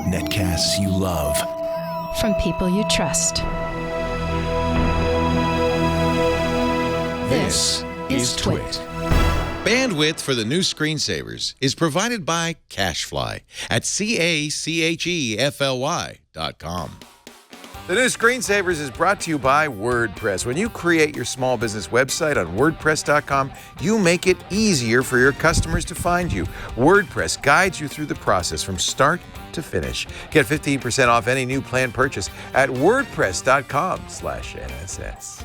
Netcasts you love. From people you trust. This is Twit. Bandwidth for the new screensavers is provided by CacheFly at CACHEFLY.com. The new Screensavers is brought to you by WordPress. When you create your small business website on WordPress.com, you make it easier for your customers to find you. WordPress guides you through the process from start to finish. Get 15% off any new plan purchase at WordPress.com/NSS.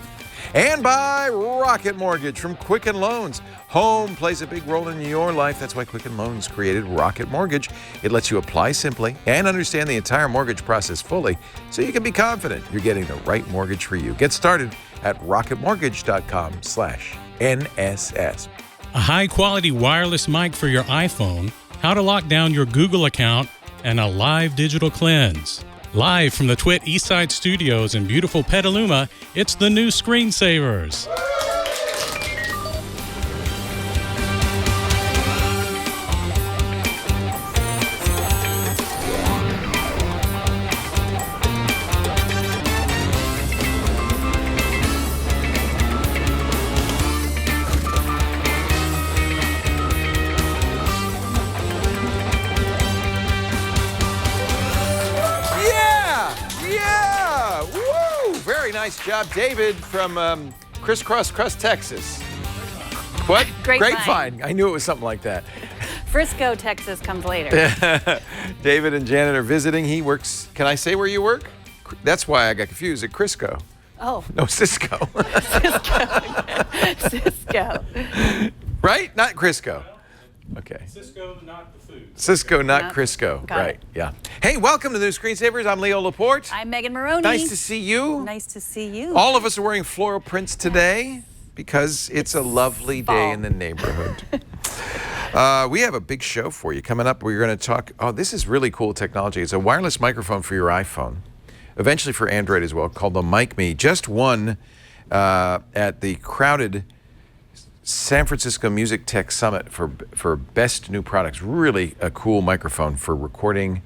And by Rocket Mortgage from Quicken Loans. Home plays a big role in your life. That's why Quicken Loans created Rocket Mortgage. It lets you apply simply and understand the entire mortgage process fully so you can be confident you're getting the right mortgage for you. Get started at rocketmortgage.com/NSS. A high-quality wireless mic for your iPhone, how to lock down your Google account, and a live digital cleanse. Live from the Twit Eastside Studios in beautiful Petaluma, it's the new Screensavers. Nice job, David from Crisscross Crust, Texas. What? Grapevine. I knew it was something like that. Frisco, Texas comes later. David and Janet are visiting. He works, can I say where you work? That's why I got confused, at Crisco. Oh. No, Cisco. Cisco. Right? Not Crisco. Okay. Cisco, not the food. Cisco, not Crisco. Got right, it. Yeah. Hey, welcome to the new Screensavers. I'm Leo Laporte. I'm Megan Morrone. Nice to see you. Nice to see you. All of us are wearing floral prints today because it's a lovely fall. day in the neighborhood. We have a big show for you. Coming up, we're going to talk, this is really cool technology. It's a wireless microphone for your iPhone, eventually for Android as well, called the Mikme. Just won at the crowded San Francisco MusicTech Summit for best new products. Really a cool microphone for recording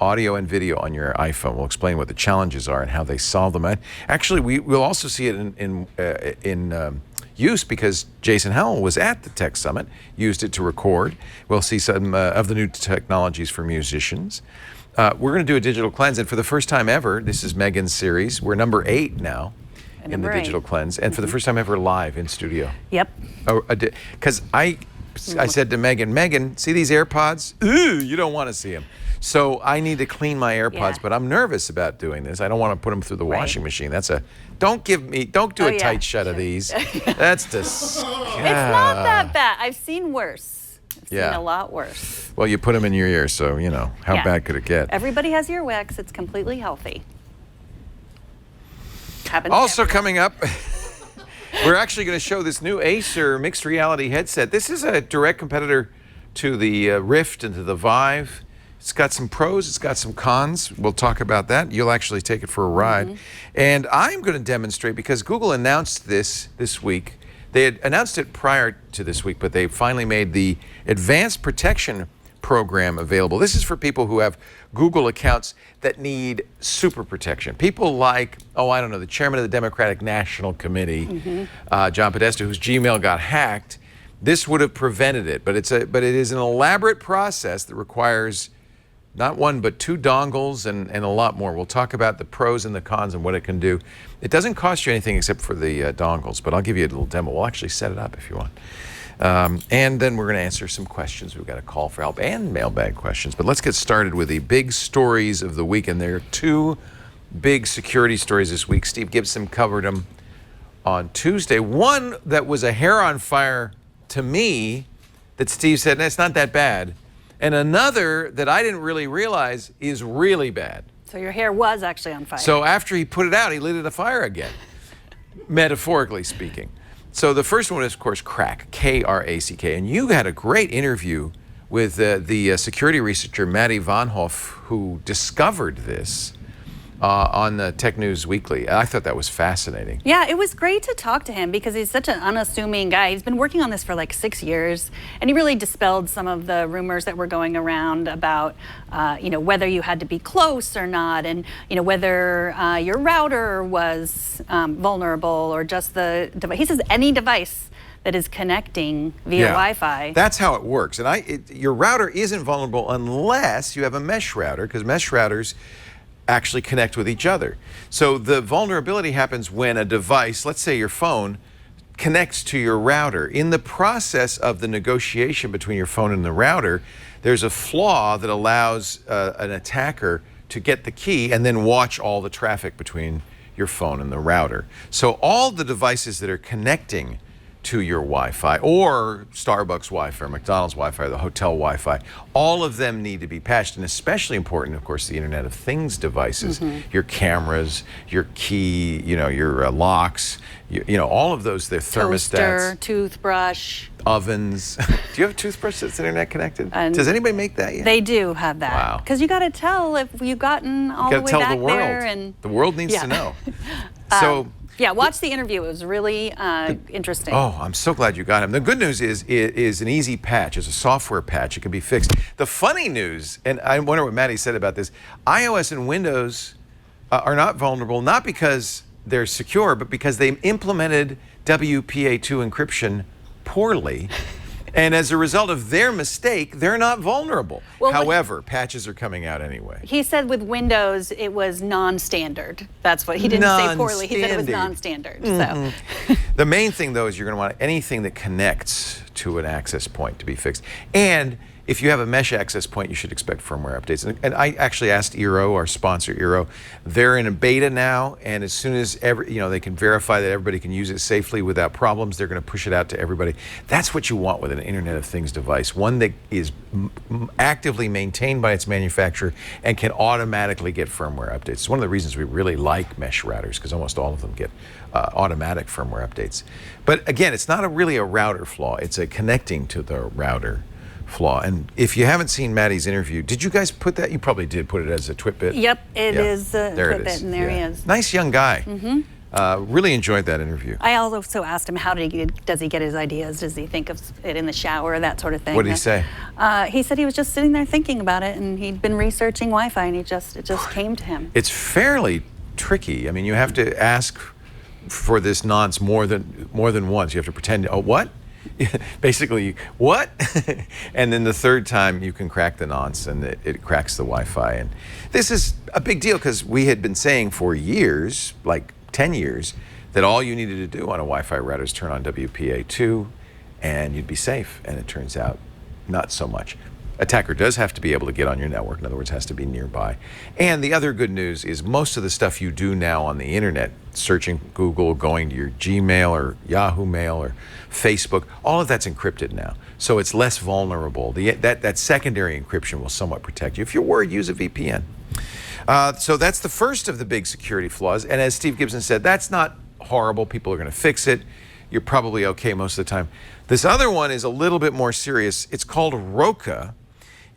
audio and video on your iPhone. We'll explain what the challenges are and how they solve them. Actually, we'll also see it in use because Jason Howell was at the Tech Summit, used it to record. We'll see some of the new technologies for musicians. We're going to do a digital cleanse, and for the first time ever, this is Megan's series. We're number 8 now. In the digital cleanse, and for the first time ever live in studio. Yep. Because I said to Megan, see these AirPods? Ooh, you don't want to see them. So I need to clean my AirPods, but I'm nervous about doing this. I don't want to put them through the washing machine. Don't do a tight shut of these. That's disgusting. It's not that bad. I've seen worse. I've seen a lot worse. Well, you put them in your ear, so you know, how bad could it get? Everybody has earwax. It's completely healthy. Also coming up, we're actually going to show this new Acer Mixed Reality headset. This is a direct competitor to the Rift and to the Vive. It's got some pros, it's got some cons. We'll talk about that. You'll actually take it for a ride. And I'm going to demonstrate, because Google announced this week. They had announced it prior to this week, but they finally made the Advanced Protection program available. This is for people who have Google accounts that need super protection. People like, the chairman of the Democratic National Committee, John Podesta, whose Gmail got hacked. This would have prevented it, but it is an elaborate process that requires not one but 2 dongles and a lot more. We'll talk about the pros and the cons and what it can do. It doesn't cost you anything except for the dongles, but I'll give you a little demo. We'll actually set it up if you want. And then we're going to answer some questions. We've got a call for help and mailbag questions. But let's get started with the big stories of the week. And there are 2 big security stories this week. Steve Gibson covered them on Tuesday. One that was a hair on fire to me that Steve said, it's not that bad. And another that I didn't really realize is really bad. So your hair was actually on fire. So after he put it out, he lit it afire again, metaphorically speaking. So the first one is, of course, KRACK, K-R-A-C-K. And you had a great interview with the security researcher, Matty Van Hoff, who discovered this. on the Tech News Weekly. I thought that was fascinating. Yeah, it was great to talk to him because he's such an unassuming guy. He's been working on this for like 6 years, and he really dispelled some of the rumors that were going around about, whether you had to be close or not, and whether your router was vulnerable or just the device. He says any device that is connecting via Wi-Fi. That's how it works. And your router isn't vulnerable unless you have a mesh router, because mesh routers actually connect with each other. So the vulnerability happens when a device, let's say your phone, connects to your router. In the process of the negotiation between your phone and the router, there's a flaw that allows an attacker to get the key and then watch all the traffic between your phone and the router. So all the devices that are connecting to your Wi-Fi, or Starbucks Wi-Fi, or McDonald's Wi-Fi, or the hotel Wi-Fi, all of them need to be patched, and especially important, of course, the Internet of Things devices, your cameras, your key, your locks, all of those, their thermostats. Toaster, toothbrush. Ovens. Do you have a toothbrush that's internet connected? Does anybody make that yet? They do have that. Wow. Because you got to tell if you've gotten all the way back the world. there. And the world needs to know. Yeah, watch the interview. It was really interesting. Oh, I'm so glad you got him. The good news is it is an easy patch. It's a software patch. It can be fixed. The funny news, and I wonder what Maddie said about this, iOS and Windows are not vulnerable, not because they're secure, but because they implemented WPA2 encryption poorly. And as a result of their mistake, they're not vulnerable. Well, however, patches are coming out anyway. He said with Windows, it was non-standard. That's what he didn't say poorly. He said it was non-standard. So. The main thing, though, is you're going to want anything that connects to an access point to be fixed. And if you have a mesh access point, you should expect firmware updates. And I actually asked Eero, our sponsor, Eero. They're in a beta now, and as soon as they can verify that everybody can use it safely without problems, they're going to push it out to everybody. That's what you want with an Internet of Things device, one that is actively maintained by its manufacturer and can automatically get firmware updates. It's one of the reasons we really like mesh routers, because almost all of them get automatic firmware updates. But again, it's not really a router flaw. It's a connecting to the router flaw. And if you haven't seen Maddie's interview, did you guys put that? You probably did put it as a TwitBit. Yep, it is a TwitBit, and there he is. Nice young guy. Really enjoyed that interview. I also asked him, does he get his ideas? Does he think of it in the shower, that sort of thing? What did he say? He said he was just sitting there thinking about it, and he'd been researching Wi-Fi, and it just came to him. It's fairly tricky. I mean, you have to ask for this nonce more than once. You have to pretend, oh, what? Basically, what? And then the third time you can crack the nonce, and it cracks the Wi-Fi. And this is a big deal because we had been saying for years, like 10 years, that all you needed to do on a Wi-Fi router is turn on WPA2 and you'd be safe. And it turns out not so much. Attacker does have to be able to get on your network. In other words, has to be nearby. And the other good news is most of the stuff you do now on the internet, searching Google, going to your Gmail or Yahoo Mail or Facebook, all of that's encrypted now. So it's less vulnerable. That secondary encryption will somewhat protect you. If you're worried, use a VPN. So that's the first of the big security flaws. And as Steve Gibson said, that's not horrible. People are going to fix it. You're probably okay most of the time. This other one is a little bit more serious. It's called ROCA,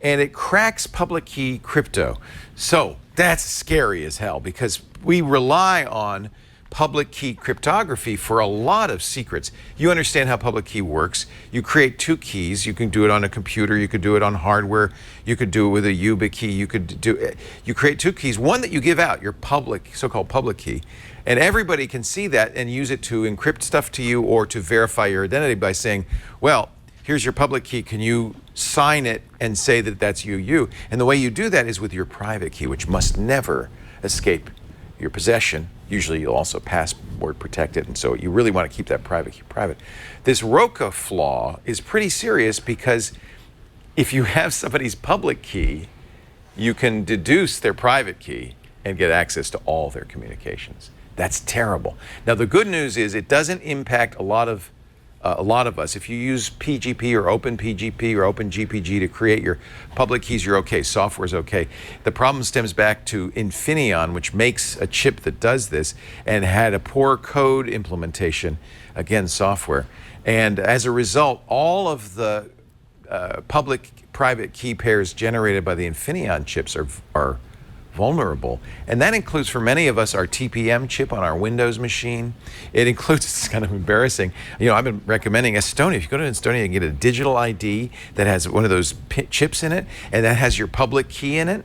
and it cracks public key crypto. So that's scary as hell because we rely on public key cryptography for a lot of secrets. You understand how public key works. You create two keys. You can do it on a computer. You could do it on hardware. You could do it with a YubiKey. You create two keys. One that you give out, your public, so-called public key, and everybody can see that and use it to encrypt stuff to you or to verify your identity by saying, well, here's your public key. Can you sign it and say that that's you? And the way you do that is with your private key, which must never escape your possession. Usually you'll also password protect it, and so you really want to keep that private key private. This ROCA flaw is pretty serious because if you have somebody's public key, you can deduce their private key and get access to all their communications. That's terrible. Now the good news is it doesn't impact a lot of us. If you use PGP or OpenPGP or OpenGPG to create your public keys, you're okay. Software's okay. The problem stems back to Infineon, which makes a chip that does this and had a poor code implementation, again, software. And as a result, all of the public-private key pairs generated by the Infineon chips are vulnerable. And that includes, for many of us, our TPM chip on our Windows machine. It includes, it's kind of embarrassing, I've been recommending Estonia. If you go to Estonia, you can get a digital ID that has one of those chips in it, and that has your public key in it.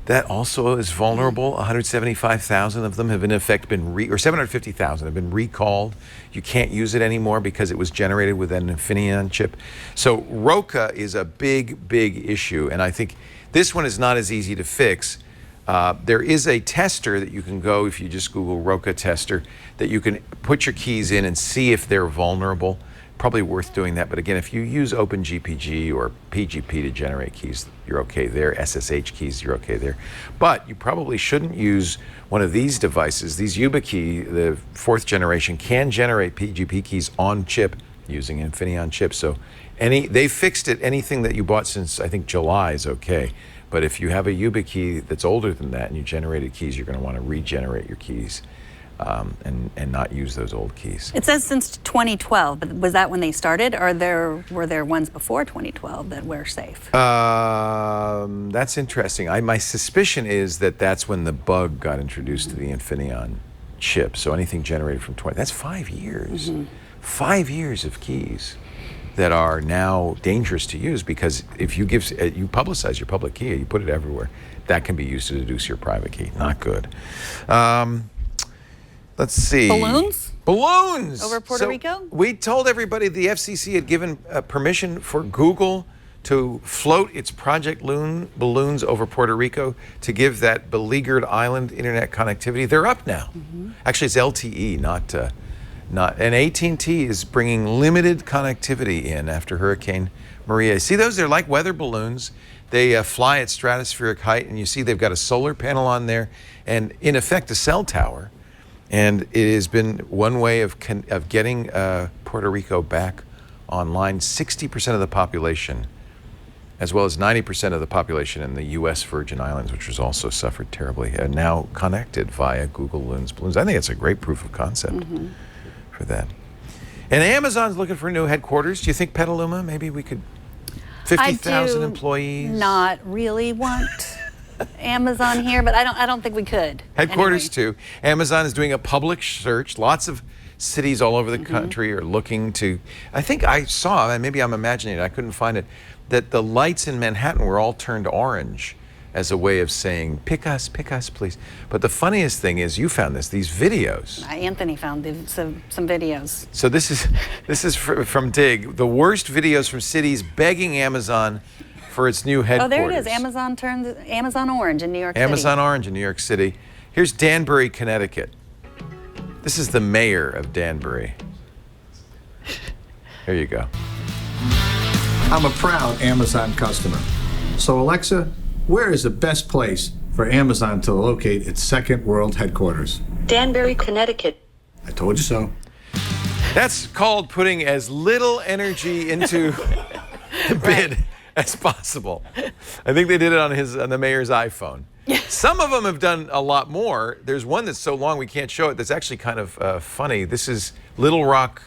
That also is vulnerable. 175,000 of them have in effect been, or 750,000 have been recalled. You can't use it anymore because it was generated with an Infineon chip. So ROCA is a big, big issue, and I think this one is not as easy to fix. There is a tester that you can go, if you just Google ROCA tester, that you can put your keys in and see if they're vulnerable. Probably worth doing that, but again, if you use OpenGPG or PGP to generate keys, you're okay there. SSH keys, you're okay there. But you probably shouldn't use one of these devices. These YubiKey, the 4th generation, can generate PGP keys on chip using Infineon chips. So they fixed it. Anything that you bought since, I think, July is okay. But if you have a YubiKey that's older than that and you generated keys, you're going to want to regenerate your keys. And not use those old keys. It says since 2012, but was that when they started, or were there ones before 2012 that were safe? That's interesting. My suspicion is that that's when the bug got introduced to the Infineon chip. So anything generated from that's 5 years. 5 years of keys that are now dangerous to use, because if you you publicize your public key, you put it everywhere, that can be used to deduce your private key. Not good. Let's see. Balloons! Over Puerto Rico? We told everybody the FCC had given permission for Google to float its Project Loon balloons over Puerto Rico to give that beleaguered island internet connectivity. They're up now. Actually, it's LTE, not. And AT&T is bringing limited connectivity in after Hurricane Maria. See those? They're like weather balloons. They fly at stratospheric height, and you see they've got a solar panel on there, and in effect a cell tower. And it has been one way of getting Puerto Rico back online. 60% of the population, as well as 90% of the population in the U.S. Virgin Islands, which has also suffered terribly, are now connected via Google balloons. I think it's a great proof of concept for that. And Amazon's looking for new headquarters. Do you think Petaluma, maybe we could, 50,000 employees? Not really want Amazon here, but I don't think we could. Headquarters too. Amazon is doing a public search. Lots of cities all over the country are looking to, I think I saw, and maybe I'm imagining it, I couldn't find it, that the lights in Manhattan were all turned orange as a way of saying, pick us, please. But the funniest thing is, you found these videos. Anthony found some videos. So this is from Dig, the worst videos from cities begging Amazon for its new headquarters. Oh, there it is. Amazon turns Amazon orange in New York City. Amazon orange in New York City. Here's Danbury, Connecticut. This is the mayor of Danbury. Here you go. I'm a proud Amazon customer. So Alexa, where is the best place for Amazon to locate its second world headquarters? Danbury, Connecticut. I told you so. That's called putting as little energy into the bid as possible. I think they did it on the mayor's iPhone. Some of them have done a lot more. There's one that's so long we can't show it that's actually kind of funny. This is Little Rock,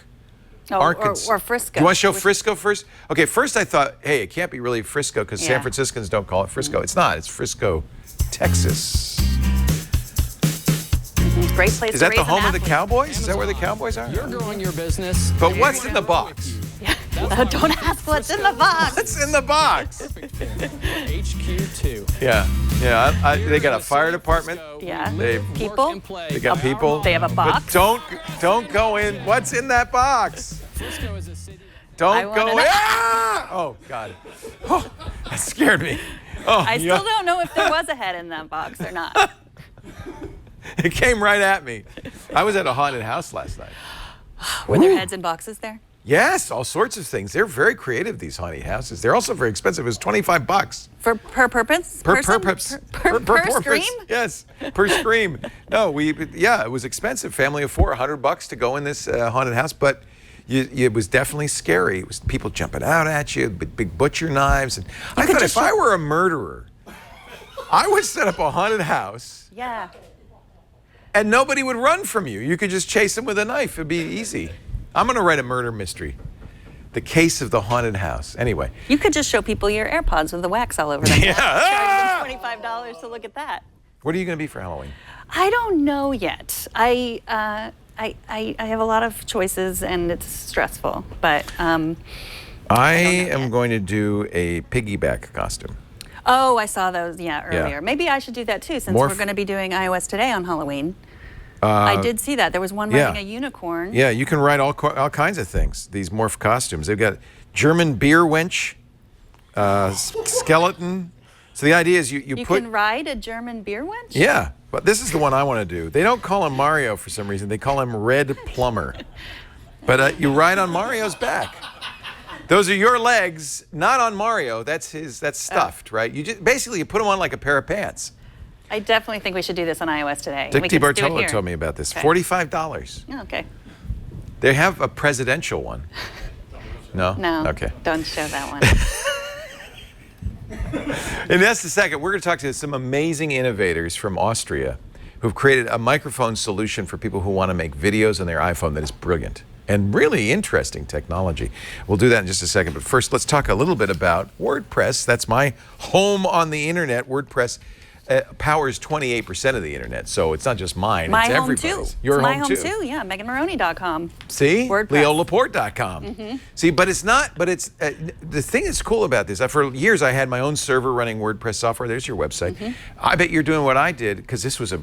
Arkansas. Or Frisco. Do you want to show Frisco first? Okay, first I thought, hey, it can't be really Frisco because San Franciscans don't call it Frisco. It's not. It's Frisco, Texas. Great place. Is that the home of the Cowboys? Is that where the Cowboys are? You're growing your business. But what's in the box? Don't ask what's in the box. What's in the box? HQ2. Yeah. They got a fire department. Yeah. People. They got people. They have a box. But don't go in. What's in that box? Frisco is a city. Don't go in. Ah! Oh God. Oh, that scared me. Oh, I still don't know if there was a head in that box or not. It came right at me. I was at a haunted house last night. Were there heads in boxes there? Yes, all sorts of things. They're very creative, these haunted houses. They're also very expensive. It was $25. Per purpose? Per Per scream? Yes, per scream. No, it was expensive. Family of 4, $100 to go in this haunted house, but it was definitely scary. It was people jumping out at you, big butcher knives. And I thought if I were a murderer, I would set up a haunted house. Yeah. And nobody would run from you. You could just chase them with a knife. It'd be easy. I'm going to write a murder mystery. The Case of the Haunted House. Anyway. You could just show people your AirPods with the wax all over them. Yeah. $45 to look at that. What are you going to be for Halloween? I don't know yet. I have a lot of choices and it's stressful, but I am going to do a piggyback costume. oh, I saw those earlier. Yeah. Maybe I should do that too, since More we're going to be doing iOS Today on Halloween. I did see that. There was one yeah. riding a unicorn. Yeah, you can write all kinds of things, these morph costumes. They've got German beer wench, skeleton. So the idea is you put... can ride a German beer wench? Yeah, but this is the one I want to do. They don't call him Mario for some reason. They call him Red Plumber. But you ride on Mario's back. Those are your legs, not on Mario. That's stuffed, right? You just basically you put them on like a pair of pants. I definitely think we should do this on iOS Today. Dick We could do it DiBartolo here. told me about this. Okay. $45. Oh, okay. They have a presidential one. No? No. Okay. Don't show that one. In just a second, we're going to talk to some amazing innovators from Austria who've created a microphone solution for people who want to make videos on their iPhone that is brilliant and really interesting technology. We'll do that in just a second. But first, let's talk a little bit about WordPress. That's my home on the internet. WordPress powers 28% of the internet, so it's not just mine, My it's home everybody's. too. Your it's my home home too. Yeah, meganmorrone.com. See? WordPress. LeoLaporte.com. See, but it's not, but it's, the thing that's cool about this, for years I had my own server running WordPress software. There's your website. I bet you're doing what I did, because this was a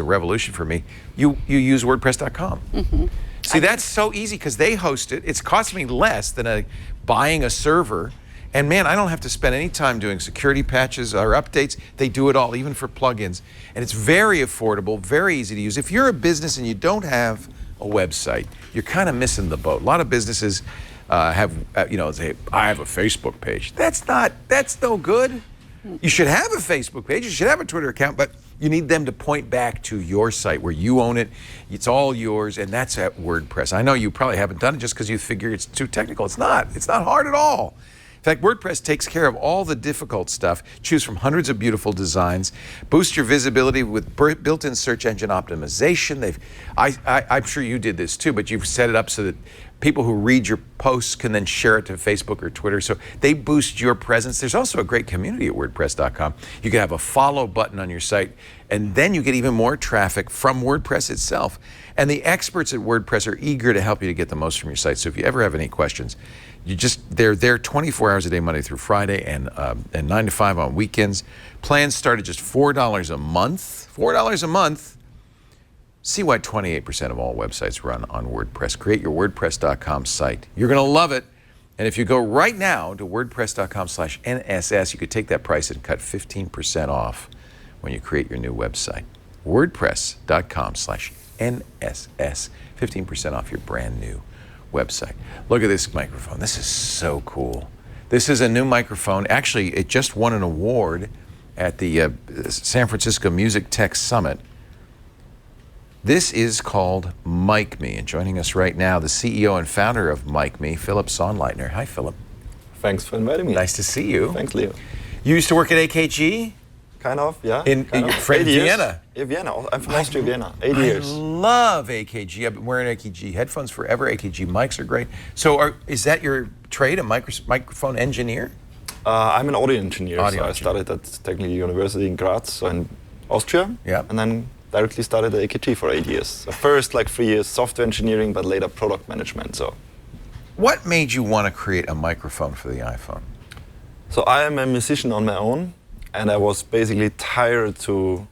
revolution for me. You use WordPress.com. See, that's so easy, because they host it. It's cost me less than buying a server. And man, I don't have to spend any time doing security patches or updates. They do it all, even for plugins. And it's very affordable, very easy to use. If you're a business and you don't have a website, you're kind of missing the boat. A lot of businesses have, say, I have a Facebook page. That's no good. You should have a Facebook page. You should have a Twitter account, but you need them to point back to your site where you own it. It's all yours, and that's at WordPress. I know you probably haven't done it just because you figure it's too technical. It's not. It's not hard at all. In fact, WordPress takes care of all the difficult stuff. Choose from hundreds of beautiful designs. Boost your visibility with built-in search engine optimization. I'm sure you did this too, but you've set it up so that people who read your posts can then share it to Facebook or Twitter. So they boost your presence. There's also a great community at WordPress.com. You can have a follow button on your site, and then you get even more traffic from WordPress itself. And the experts at WordPress are eager to help you to get the most from your site. So if you ever have any questions, they're there 24 hours a day, Monday through Friday, and 9 to 5 on weekends. Plans start at just $4 a month. $4 a month. See why 28% of all websites run on WordPress. Create your WordPress.com site. You're going to love it. And if you go right now to WordPress.com/NSS, you could take that price and cut 15% off when you create your new website. WordPress.com/NSS. 15% off your brand new website. Look at this microphone. This is so cool. This is a new microphone. Actually, it just won an award at the San Francisco MusicTech Summit. This is called Mikme, and joining us right now, the CEO and founder of Mikme, Philip Sonnleitner. Hi, Philip. Thanks for inviting me. Nice to see you. Thanks, Leo. You used to work at AKG? Kind of, yeah. In Vienna? In Vienna. I'm from Austria, Vienna. 8 years. I love AKG. I've been wearing AKG headphones forever. AKG mics are great. So is that your trade, a microphone engineer? I'm an audio engineer. Audio I studied at Technical University in Graz, so in Austria. Yeah. And then directly started at AKG for 8 years. So first, 3 years software engineering, but later product management. So, what made you want to create a microphone for the iPhone? so I am a musician on my own, and I was basically tired to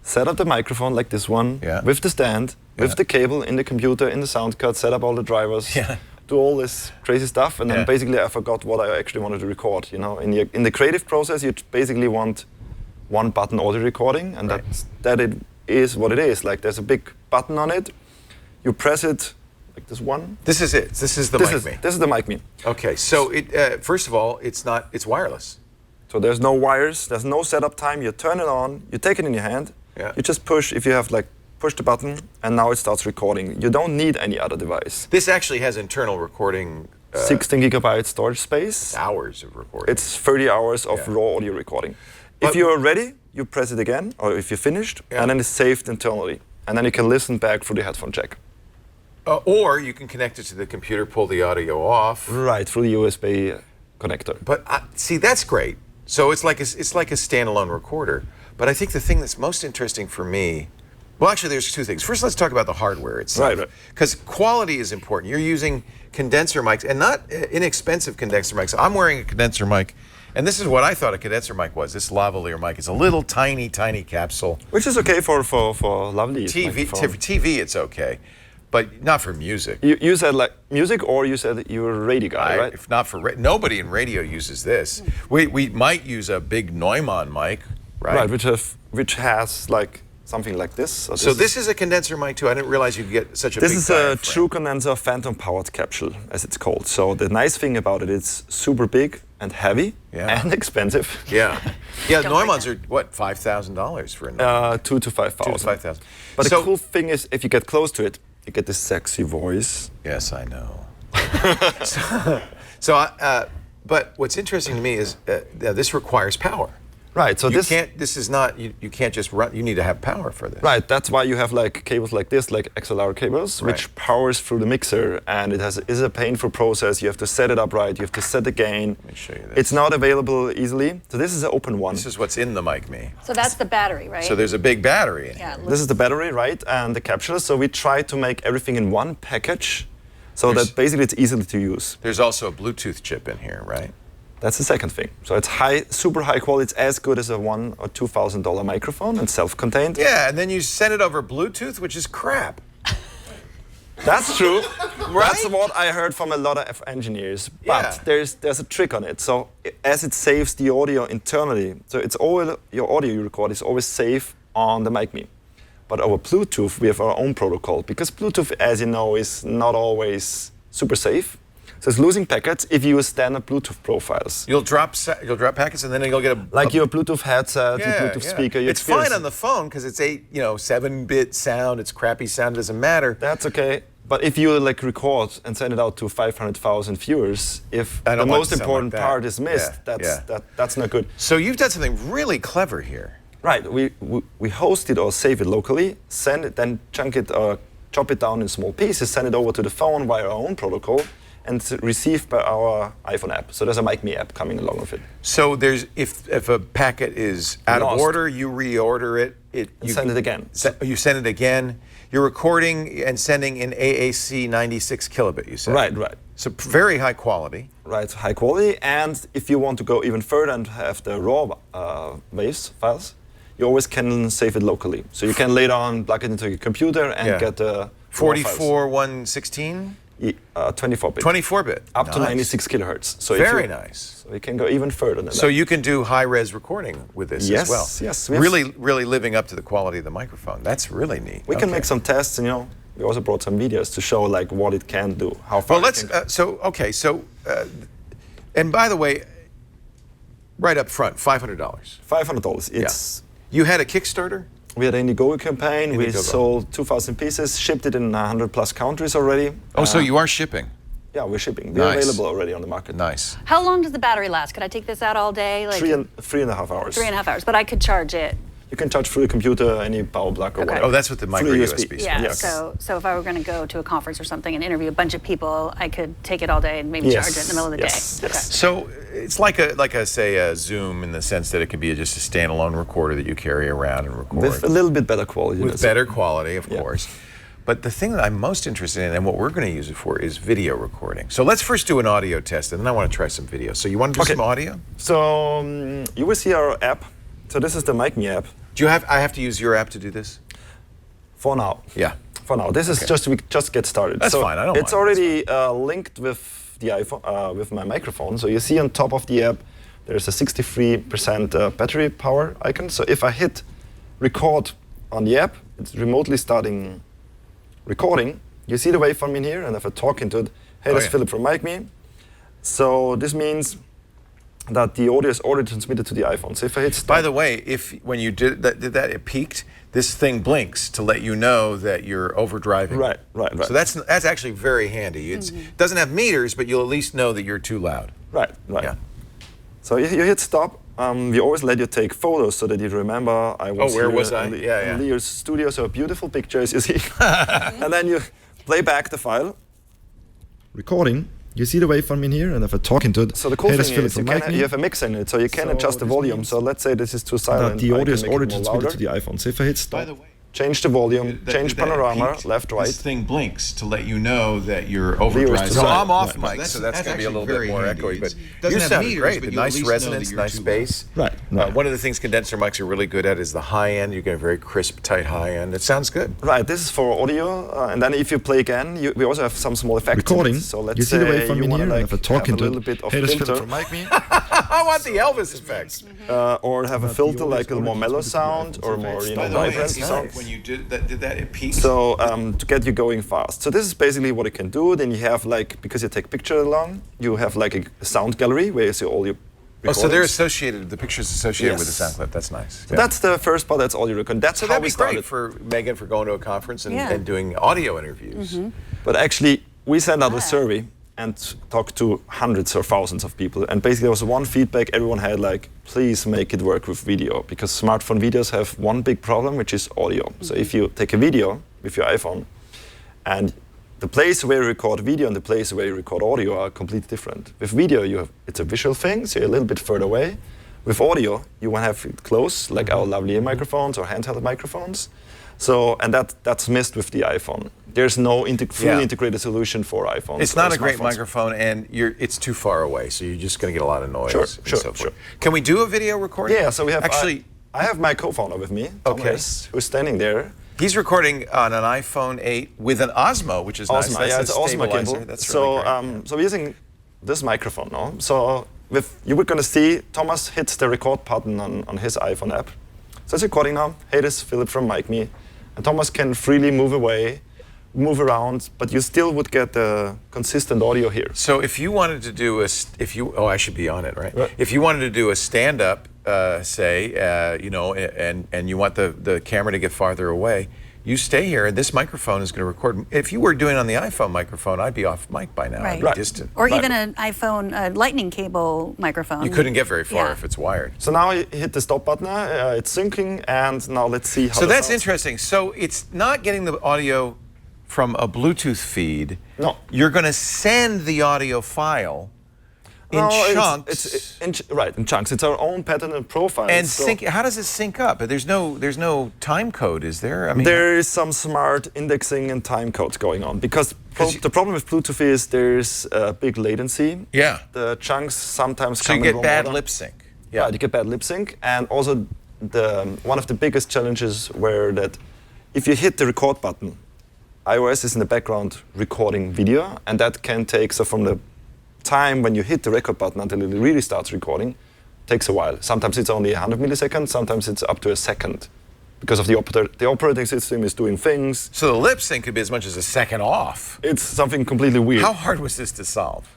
set up the microphone like this one, with the stand, with the cable in the computer, in the sound card, set up all the drivers, do all this crazy stuff, and then basically I forgot what I actually wanted to record. You know, in the creative process, you basically want one button audio recording, and that it is what it is. Like there's a big button on it, you press it like this one. This is it. This is the Mikme. This is the Mikme. Okay, so first of all, it's wireless. So there's no wires, there's no setup time. You turn it on, you take it in your hand, you just push. If you have push the button, and now it starts recording. You don't need any other device. This actually has internal recording. 16 gigabyte storage space. Hours of recording. It's 30 hours of raw audio recording. If you're ready, you press it again, or if you're finished, and then it's saved internally. And then you can listen back through the headphone jack. Or you can connect it to the computer, pull the audio off. Right, through the USB connector. But see, that's great. So it's like a standalone recorder. But I think the thing that's most interesting for me, well, actually, there's two things. First, let's talk about the hardware itself. Right. Because quality is important. You're using condenser mics, and not inexpensive condenser mics. I'm wearing a condenser mic, and this is what I thought a condenser mic was. This lavalier mic. It's a little tiny capsule. Which is okay for lovely TV, it's okay, but not for music. You said like music, or you said you're a radio guy, right? If not for nobody in radio uses this. We might use a big Neumann mic, right? Right, which has like something like this. So this is a condenser mic too. I didn't realize you could get such a big This is a true condenser phantom powered capsule, as it's called. So the nice thing about it, it's super big and heavy and expensive. Yeah. Neumanns are what, $5,000 for a Neumann? 2,000 to 5,000. 2,000 to 5,000. But the cool thing is, if you get close to it, you get this sexy voice. Yes, I know. But what's interesting to me is this requires power. Right, so you can't just run, you need to have power for this. Right, that's why you have like cables like this, like XLR cables, which powers through the mixer, and it is a painful process. You have to set it up right, you have to set the gain. Let me show you this. It's not available easily, so this is an open one. This is what's in the Mikme. So that's the battery, right? So there's a big battery in here. This is the battery, right, and the capsule. So we try to make everything in one package, so that basically it's easy to use. There's also a Bluetooth chip in here, right? That's the second thing. So it's super high quality. It's as good as a $1,000 or $2,000 microphone and self-contained. Yeah, and then you send it over Bluetooth, which is crap. That's true. Right? That's what I heard from a lot of engineers. But there's a trick on it. So as it saves the audio internally, so it's always your audio you record is always safe on the Mikme. But over Bluetooth, we have our own protocol, because Bluetooth, as you know, is not always super safe. So it's losing packets if you use standard Bluetooth profiles. You'll drop packets, and then you'll get your Bluetooth headset, your Bluetooth speaker. It's fine on the phone because it's 7-bit sound. It's crappy sound. It doesn't matter. That's okay. But if you record and send it out to 500,000 viewers, if the most important part is missed, that's not good. So you've done something really clever here. Right. We host it or save it locally, send it, then chunk it or chop it down in small pieces, send it over to the phone via our own protocol, and received by our iPhone app. So there's a Mikme app coming along with it. So if a packet is out of order, you reorder it. You send it again. You send it again. You're recording and sending in AAC 96 kilobit, you said. Right. So very high quality. Right, high quality. And if you want to go even further and have the raw waves files, you always can save it locally. So you can later on plug it into your computer and get the 44/116? 24-bit. 24-bit. Up to 96 kilohertz. So very nice. So you can go even further than that. So you can do high-res recording with this as well. Yes. Really living up to the quality of the microphone. That's really neat. We can make some tests, and we also brought some videos to show what it can do, how far. Well, and by the way, right up front, $500. $500. It's. You had a Kickstarter? We had an Indiegogo campaign. We sold 2,000 pieces, shipped it in 100+ countries already. Oh, so you are shipping? Yeah, we're shipping. They're available already on the market. Nice. How long does the battery last? Could I take this out all day? 3.5 hours. 3.5 hours, but I could charge it. You can charge through the computer, any power plug or whatever. Oh, that's what the micro USB. Yeah. Yes. So if I were going to go to a conference or something and interview a bunch of people, I could take it all day and maybe charge it in the middle of the day. Yes. Okay. So it's like a Zoom in the sense that it could be just a standalone recorder that you carry around and record. With a little bit better quality. With better quality, of course. But the thing that I'm most interested in and what we're going to use it for is video recording. So let's first do an audio test, and then I want to try some video. So you want to do some audio? So you will see our app. So this is the Mikme app. I have to use your app to do this? For now. Yeah. For now. This is we just get started. That's fine. I don't mind. It's already linked with the iPhone, with my microphone. So you see on top of the app, there's a 63% battery power icon. So if I hit record on the app, it's remotely starting recording. You see the waveform in here, and if I talk into it, hey, this is Philip from Mikme. So this means that the audio is already transmitted to the iPhone. So if I hit stop. By the way, when you did that, it peaked. This thing blinks to let you know that you're overdriving. Right. So that's actually very handy. It doesn't have meters, but you'll at least know that you're too loud. Right. Yeah. So you hit stop. We always let you take photos so that you remember I was where here was I? in Leo's studio. So beautiful pictures you see. And then you play back the file. Recording. You see the waveform in here, and if I talk into it, so the cool thing is you have a mixer in it, so you can adjust the volume. So let's say this is too silent. The audio is already transmitted to the iPhone. So if I hit stop, By the way, change the volume, change panorama, left, right. This thing blinks to let you know that you're overdrive. So I'm off mic, so that's going to be a little bit more echoey. But you sound great. The nice resonance, nice bass. Right. One of the things condenser mics are really good at is the high end. You get a very crisp, tight high end. It sounds good. Right. This is for audio, and then if you play again, we also have some small effects. Recording. So let's you see the waveform in here, and if I talk into it, hey, this filter from Mikme. I want the Elvis effects. Or have a filter like a more mellow sound or more vibrant sound. When you did that, it peaks. So to get you going fast. So this is basically what it can do. Then you have like, because you take picture along, you have like a sound gallery where you see all your recordings. Oh, so they're associated, the picture's associated with the sound clip. That's nice. So that's the first part, that's all you record. That's so how that'd we be started. great for Megan for going to a conference and doing audio interviews. But actually, we sent out a survey and talked to hundreds or thousands of people. And basically there was one feedback everyone had, like, please make it work with video, because smartphone videos have one big problem, which is audio. So if you take a video with your iPhone, and the place where you record video and the place where you record audio are completely different. With video, it's a visual thing, so you're a little bit further away. With audio, you want to have it close, like our lovely ear microphones or handheld microphones. So, and that's missed with the iPhone. There's no fully integrated solution for iPhones. It's not a great microphone, and it's too far away, so you're just going to get a lot of noise. Sure. Can we do a video recording? Yeah, so we have actually. I have my co-founder with me, Thomas, who's standing there. He's recording on an iPhone 8 with an Osmo, which is nice. Yeah, it's an Osmo cable. That's so, really great. so we're using this microphone now. So you were going to see Thomas hits the record button on his iPhone app. So it's recording now. Hey, this is Philip from Mikme. And Thomas can freely move away, move around, but you still would get the consistent audio here. So if you wanted to do I should be on it, right? If you wanted to do a stand-up, say, and you want the camera to get farther away, you stay here, and this microphone is going to record. If you were doing it on the iPhone microphone, I'd be off mic by now. I'd be distant. Or even an iPhone lightning cable microphone. You couldn't get very far if it's wired. So now you hit the stop button, it's syncing, and now let's see how So that's interesting. So it's not getting the audio from a Bluetooth feed. No. You're going to send the audio file in chunks. In chunks. It's our own pattern and profile. And how does it sync up? There's no time code, is there? I mean, there is some smart indexing and time codes going on, because the problem with Bluetooth is there's a big latency. Yeah. The chunks sometimes so come you get bad lip sync. Yeah, you get bad lip sync, and also one of the biggest challenges were that if you hit the record button, iOS is in the background recording video, and that can take, so from the time when you hit the record button until it really starts recording, takes a while. Sometimes it's only 100 milliseconds, sometimes it's up to a second, because of the operating system is doing things. So the lip sync could be as much as a second off. It's something completely weird. How hard was this to solve?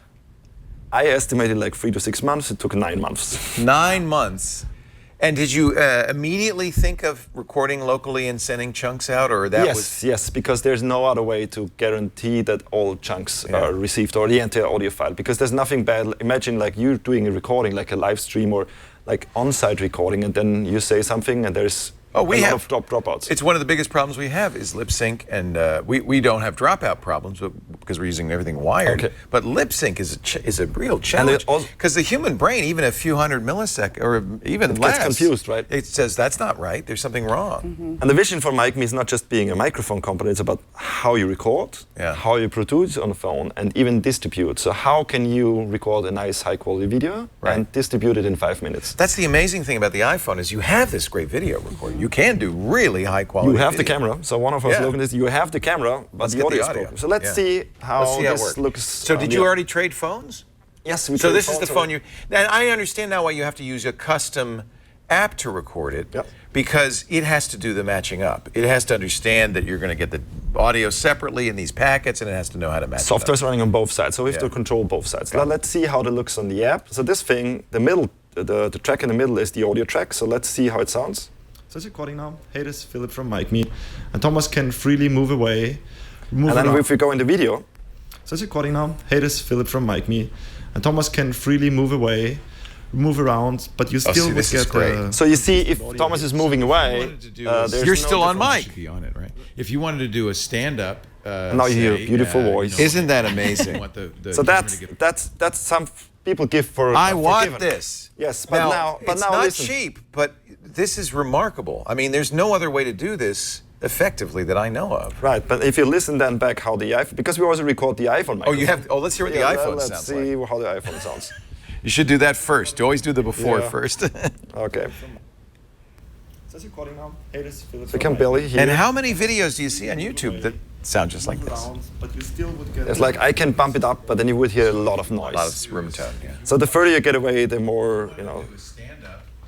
I estimated like 3 to 6 months. It took 9 months. 9 months. And did you immediately think of recording locally and sending chunks out, or that was? Yes, because there's no other way to guarantee that all chunks are received, or the entire audio file, because there's nothing bad. Imagine like you doing a recording, like a live stream or like on-site recording, and then you say something and there's a lot of dropouts. It's one of the biggest problems we have is lip sync, and we don't have dropout problems because we're using everything wired. Okay. But lip sync is a real challenge, because the human brain, even a few hundred milliseconds or even less, gets confused, right? It says that's not right. There's something wrong. Mm-hmm. And the vision for Mikme is not just being a microphone company. It's about how you record, how you produce on the phone, and even distribute. So how can you record a nice high-quality video and distribute it in 5 minutes? That's the amazing thing about the iPhone is you have this great video recording. You can do really high quality. You have video. the camera. So one of our slogans is you have the camera, but the audio is broken. So let's see how this looks. So did you already trade phones? Yes, we So this is the phone you. And I understand now why you have to use a custom app to record it, because it has to do the matching up. It has to understand that you're going to get the audio separately in these packets, and it has to know how to match it up. Software's running on both sides, so we have to control both sides. Now let's see how it looks on the app. So this thing, the middle, the track in the middle is the audio track. So let's see how it sounds. So it's recording now. Hey, this is Philip from Mikme, and Thomas can freely move away. And then if we go into video. So it's recording now. Hey, this is Philip from Mikme, and Thomas can freely move away, move around, but you still would get. So you see, if Thomas is moving away, you're still on mic. Be on it, right? If you wanted to do a stand-up, now you hear a beautiful voice. Isn't that amazing? So that's some people give for. I want given. this. Yes, but now it's not listen. cheap, but this is remarkable. I mean, there's no other way to do this effectively that I know of. Right, but if you listen then back how the iPhone, because we also record the iPhone microphone. Oh, you have. Oh, let's hear what the iPhone sounds like. Let's see how the iPhone sounds. You should do that first. You always do the before first. Okay. Is this recording now? Hey, this is Philip. We can barely hear. And how many videos do you see on YouTube that sound just like this? But you still would get. It's like I can bump it up, but then you would hear a lot of noise. A lot of room tone, yeah. So the further you get away, the more, you know.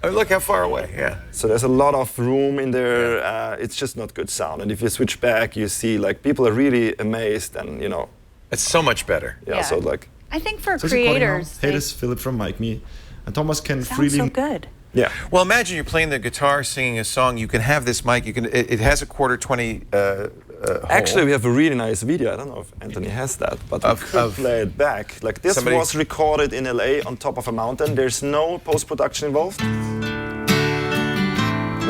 Oh, look how far away, yeah. So there's a lot of room in there. It's just not good sound. And if you switch back, you see like people are really amazed and, you know. It's so much better. Yeah, so like. I think for So it's recording now. creators, Hey, this is Philip from Mikme, and Thomas can sounds freely. so good. Yeah. Well, imagine you're playing the guitar, singing a song. You can have this mic. You can. It has a quarter 20. Hole. Actually, we have a really nice video. I don't know if Anthony has that, but we could play it back. Like this was recorded in LA on top of a mountain. There's no post-production involved.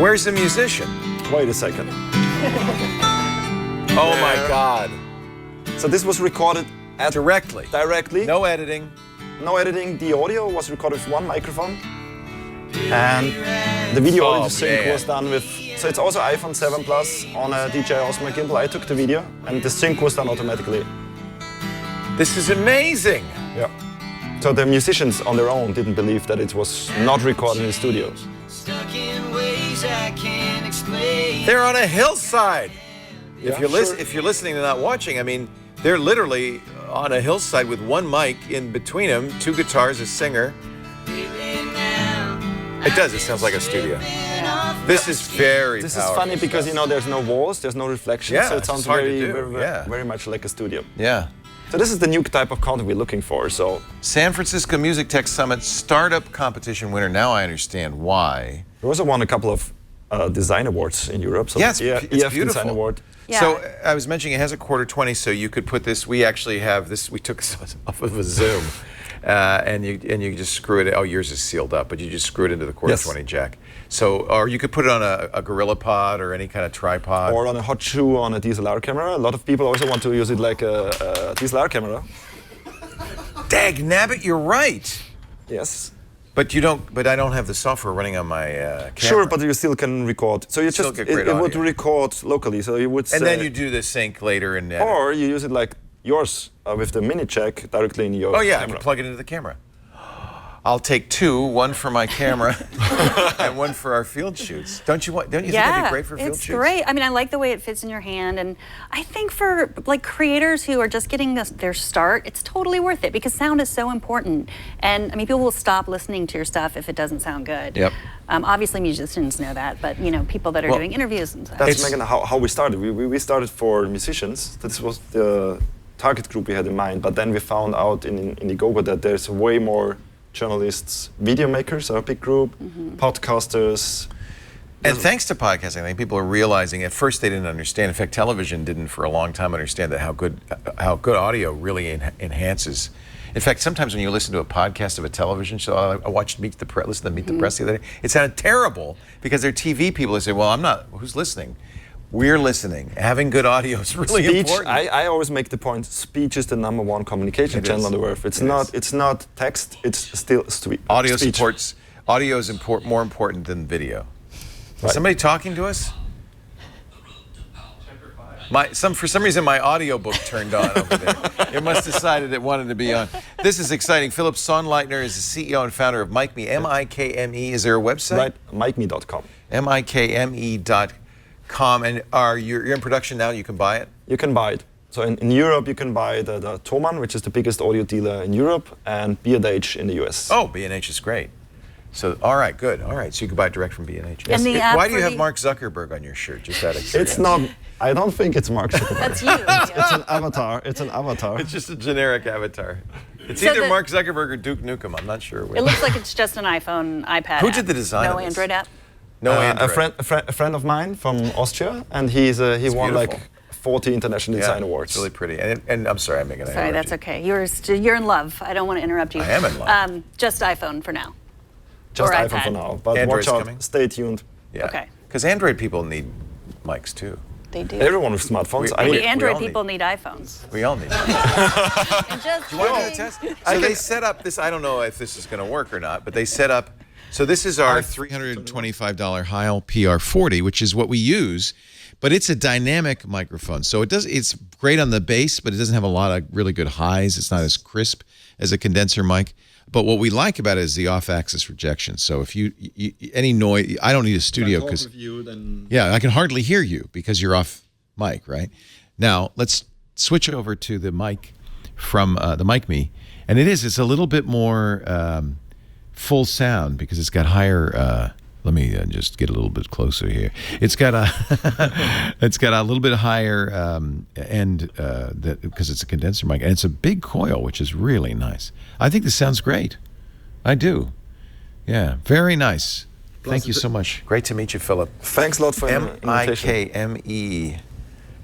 Where's the musician? Wait a second. Oh my God! So this was recorded directly. Directly. No editing. No editing. The audio was recorded with one microphone, and the video audio sync was done with. So it's also iPhone 7 Plus on a DJI Osmo gimbal. I took the video, and the sync was done automatically. This is amazing. Yeah. So the musicians on their own didn't believe that it was not recorded in the studio. They're on a hillside. Yeah, If you're listening and not watching, I mean, they're literally on a hillside with one mic in between them, two guitars, a singer. It does. It sounds like a studio. This is very. This is funny because you know there's no walls, there's no reflection, Yeah, so it sounds it's hard to very, do, very, very much like a studio. Yeah. So this is the new type of content we're looking for. So San Francisco MusicTech Summit startup competition winner. Now I understand why. we also won a couple of design awards in Europe. So it's EF beautiful. Design Award. Yeah. So I was mentioning it has a quarter 20, so you could put this. We actually have this. We took this off of a Zoom, and you just screw it. Oh, yours is sealed up, but you just screw it into the quarter 20 jack. So, or you could put it on a Gorilla Pod or any kind of tripod, or on a hot shoe on a DSLR camera. A lot of people also want to use it like a DSLR camera. Dag nabbit, you're right. Yes. But you don't. But I don't have the software running on my camera. Sure, but you still can record. So you Still just get great it would audio. record locally. So you would say, And then you do the sync later and. or you use it like yours with the mini jack directly in your. Oh yeah, I camera. can plug it into the camera. I'll take two, one for my camera and one for our field shoots. Don't you think it'd be great for field shoots? It's great. I mean, I like the way it fits in your hand, and I think for like creators who are just getting their start, it's totally worth it because sound is so important. And I mean, people will stop listening to your stuff if it doesn't sound good. Yep. Obviously, musicians know that, but you know, people that are doing interviews and stuff. That's Megan, how we started. We started for musicians. This was the target group we had in mind. But then we found out in Indiegogo that there's way more journalists, video makers are a big group, podcasters. And thanks to podcasting, I think people are realizing. At first, they didn't understand. In fact, television didn't for a long time understand that how good audio really enhances. In fact, sometimes when you listen to a podcast of a television show, I watched Meet the Press the other day. It sounded terrible because they're TV people. They say, "Well, I'm not. Who's listening?" We're listening. Having good audio is really important. I always make the point: speech is the #1 communication channel on the earth. It's not text. It's still speech. Audio is more important than video. Is somebody talking to us? For some reason, my audiobook turned on over there. It must have decided it wanted to be on. This is exciting. Philip Sonnleitner is the CEO and founder of Mikme. M-I-K-M-E. Is there a website? Right, mikme.com. M-I-K-M-E.com. And you're in production now? You can buy it? You can buy it. So in Europe, you can buy the Thomann, which is the biggest audio dealer in Europe, and B&H in the US. Oh, B&H is great. So, all right, good. All right, so you can buy it direct from B&H. And Why do you have Mark Zuckerberg on your shirt? Just out of curiosity. It's not. I don't think it's Mark Zuckerberg. That's you. It's an avatar. It's an avatar. It's just a generic avatar. It's So either Mark Zuckerberg or Duke Nukem. I'm not sure which. It looks like it's just an iPhone, iPad. Who app. did the design No of this? Android app. No Android. A friend of mine from Austria, and he won beautiful. like 40 international design awards. It's really pretty. And I'm sorry, I'm making an Sorry, that's okay. You're in love. I don't want to interrupt you. I am in love. Just iPhone for now. Just or iPhone iPad. for now, but Android's watch out. coming? Stay tuned. Yeah. Okay. Because Android people need mics too. They do. Everyone with smartphones. The Android people need iPhones. We all need them. And just Do you want to do the test? They set up this, I don't know if this is going to work or not, but they set up, so this is our $325 Howell PR40, which is what we use, but it's a dynamic microphone. So it's great on the bass, but it doesn't have a lot of really good highs. It's not as crisp as a condenser mic. But what we like about it is the off-axis rejection. So if you any noise, I don't need a studio because I can hardly hear you because you're off mic, right? Now let's switch over to the mic from the Mikme, and it's a little bit more full sound because it's got higher. Let me just get a little bit closer here. It's got a little bit higher end because it's a condenser mic, and it's a big coil, which is really nice. I think this sounds great. I do. Yeah, very nice. Thank you so much. Great to meet you, Philip. Thanks a lot for the invitation.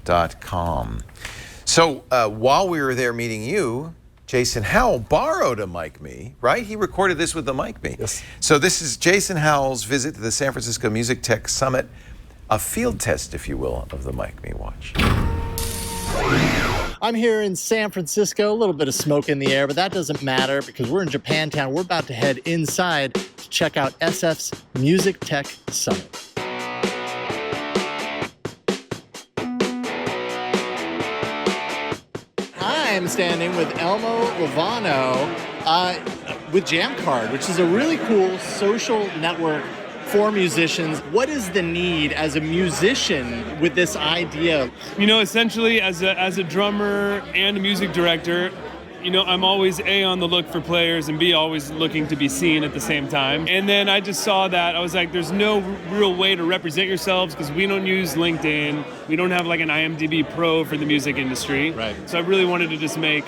Mikme.com. So while we were there meeting you, Jason Howell borrowed a Mikme, right? He recorded this with the Mikme. Yes. So this is Jason Howell's visit to the San Francisco MusicTech Summit, a field test, if you will, of the Mikme. Watch. I'm here in San Francisco, a little bit of smoke in the air, but that doesn't matter because we're in Japantown. We're about to head inside to check out SF's MusicTech Summit. I'm standing with Elmo Lovano with Jamcard, which is a really cool social network for musicians. What is the need as a musician with this idea? You know, essentially as a drummer and a music director, you know, I'm always A, on the look for players, and B, always looking to be seen at the same time. And then I just saw that. I was like, there's no real way to represent yourselves because we don't use LinkedIn. We don't have like an IMDb Pro for the music industry. Right. So I really wanted to just make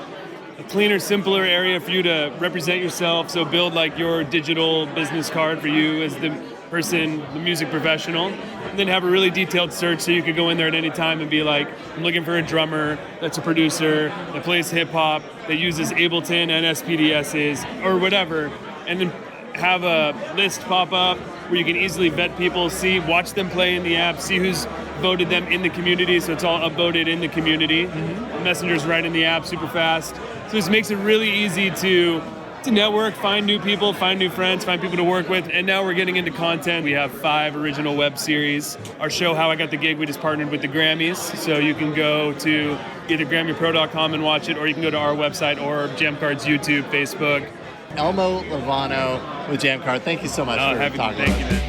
a cleaner, simpler area for you to represent yourself. So build like your digital business card for you as the person, the music professional, and then have a really detailed search so you could go in there at any time and be like, I'm looking for a drummer that's a producer that plays hip hop, that uses Ableton and SPDSs or whatever, and then have a list pop up where you can easily vet people, watch them play in the app, see who's voted them in the community, so it's all upvoted in the community. Mm-hmm. Messenger's right in the app, super fast. So this makes it really easy to network, find new people, find new friends, find people to work with, and now we're getting into content. We have 5 original web series. Our show, How I Got the Gig, we just partnered with the Grammys, so you can go to either GrammyPro.com and watch it, or you can go to our website or Jamcard's YouTube, Facebook. Elmo Lovano with Jamcard, thank you so much for talking. Thank you, man.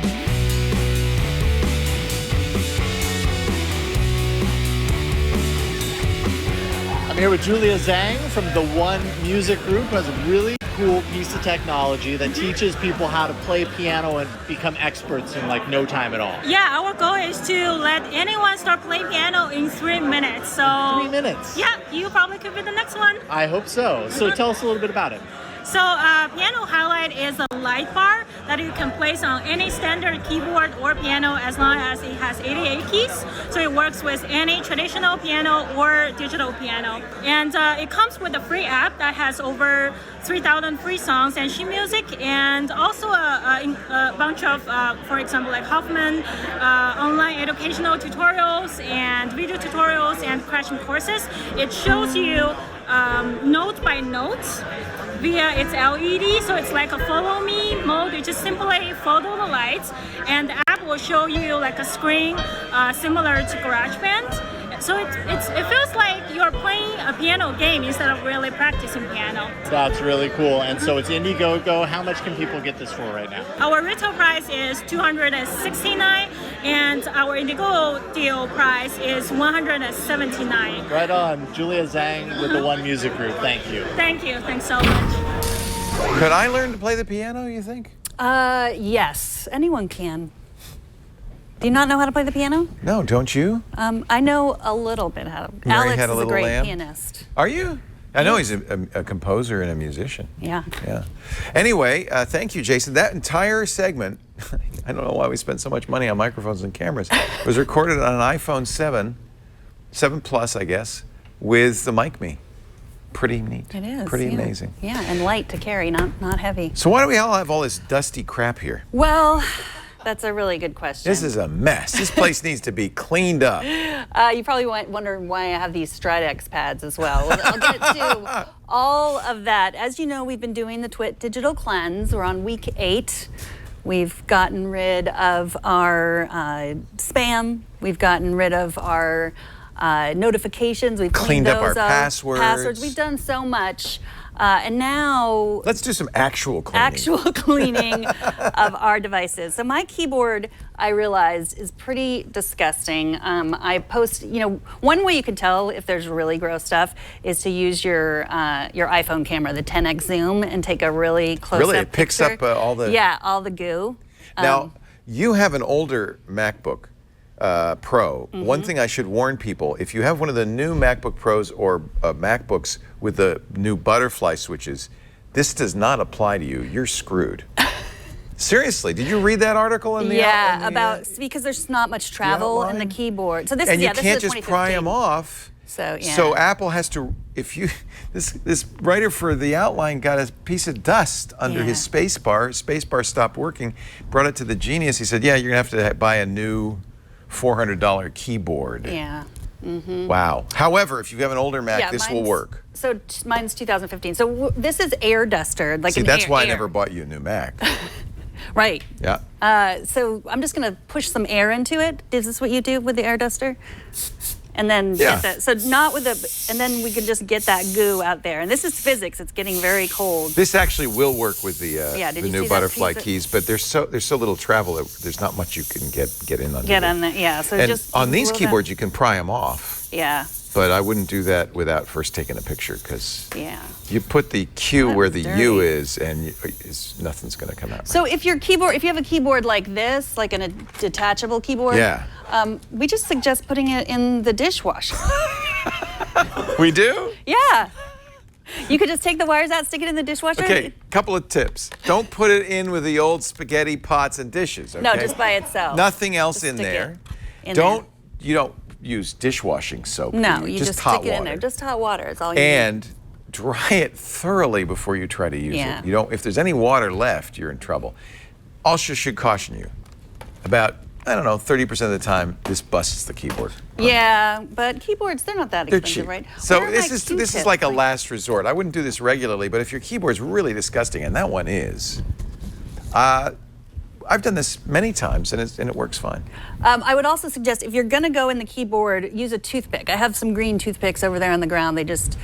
I'm here with Julia Zhang from the One Music Group, who has a really cool piece of technology that teaches people how to play piano and become experts in like no time at all. Yeah, our goal is to let anyone start playing piano in 3 minutes. So 3 minutes? Yeah, you probably could be the next one. I hope so. So tell us a little bit about it. So piano hi-lite is a light bar that you can place on any standard keyboard or piano as long as it has 88 keys. So it works with any traditional piano or digital piano. And it comes with a free app that has over 3,000 free songs and sheet music, and also a bunch of, for example, like Hoffman, online educational tutorials and video tutorials and crashing courses. It shows you note by note via its LED, so it's like a follow me mode. You just simply follow the lights, and the app will show you like a screen similar to GarageBand. So it feels like you're playing a piano game instead of really practicing piano. That's really cool. And so it's Indiegogo. How much can people get this for right now? Our retail price is $269, and our Indiegogo deal price is $179. Right on. Julia Zhang with the One Music Group. Thank you. Thank you. Thanks so much. Could I learn to play the piano, you think? Yes, anyone can. Do you not know how to play the piano? No, don't you? I know a little bit how to. Mary Alex had a is a little great lamb? pianist. Are you? I know he's a composer and a musician. Yeah. Yeah. Anyway, thank you, Jason. That entire segment, I don't know why we spent so much money on microphones and cameras, was recorded on an iPhone 7 Plus, I guess, with the Mikme. Pretty neat. It is. Pretty amazing. Yeah, and light to carry, not heavy. So why do we all have all this dusty crap here? Well, That's a really good question. This is a mess. This place needs to be cleaned up. You probably wonder why I have these Stridex pads as well. I'll get to all of that. As you know, we've been doing the TWiT Digital Cleanse. We're on week 8. We've gotten rid of our spam. We've gotten rid of our notifications. We've cleaned up our those passwords. We've done so much. And now let's do some actual cleaning. Actual cleaning of our devices. So my keyboard, I realized, is pretty disgusting. I post, one way you can tell if there's really gross stuff is to use your iPhone camera, the 10x zoom, and take a really close-up Really, it picks picture. up all the... Yeah, all the goo. Now, you have an older MacBook Pro. One thing I should warn people, if you have one of the new MacBook Pros or MacBooks with the new butterfly switches, this does not apply to you. You're screwed. Seriously, did you read that article in the because there's not much travel in the keyboard. So this and is you can't just pry them off. So yeah. So Apple has to, this writer for the outline got a piece of dust under his spacebar. Spacebar stopped working, brought it to the genius. He said, yeah, you're gonna have to buy a new $400 keyboard. Yeah. Wow. However, if you have an older Mac, this will work. So mine's 2015. So this is air duster. See, that's why I never bought you a new Mac. Right. Yeah. So I'm just gonna push some air into it. Is this what you do with the air duster? And then get that. So not with and then we can just get that goo out there. And this is physics. It's getting very cold. This actually will work with the new butterfly keys, but there's so little travel that there's not much you can get in under. Get on there, yeah. So and just on these keyboards, you can pry them off. Yeah. But I wouldn't do that without first taking a picture, because you put the Q where the U is, and nothing's going to come out. So if you have a keyboard like this, like a detachable keyboard, we just suggest putting it in the dishwasher. We do? Yeah. You could just take the wires out, stick it in the dishwasher. Okay, couple of tips. Don't put it in with the old spaghetti pots and dishes, okay? No, just by itself. Nothing else in there. You don't use dishwashing soap. No, you just hot stick it in there. Just hot water. It's all you need. And dry it thoroughly before you try to use it. If there's any water left, you're in trouble. Also should caution you, about, 30% of the time, this busts the keyboard. Yeah, but keyboards, they're not that expensive, cheap. right? So this is like a last resort. I wouldn't do this regularly, but if your keyboard's really disgusting, and that one is, I've done this many times, and it works fine. I would also suggest, if you're going to go in the keyboard, use a toothpick. I have some green toothpicks over there on the ground. They just,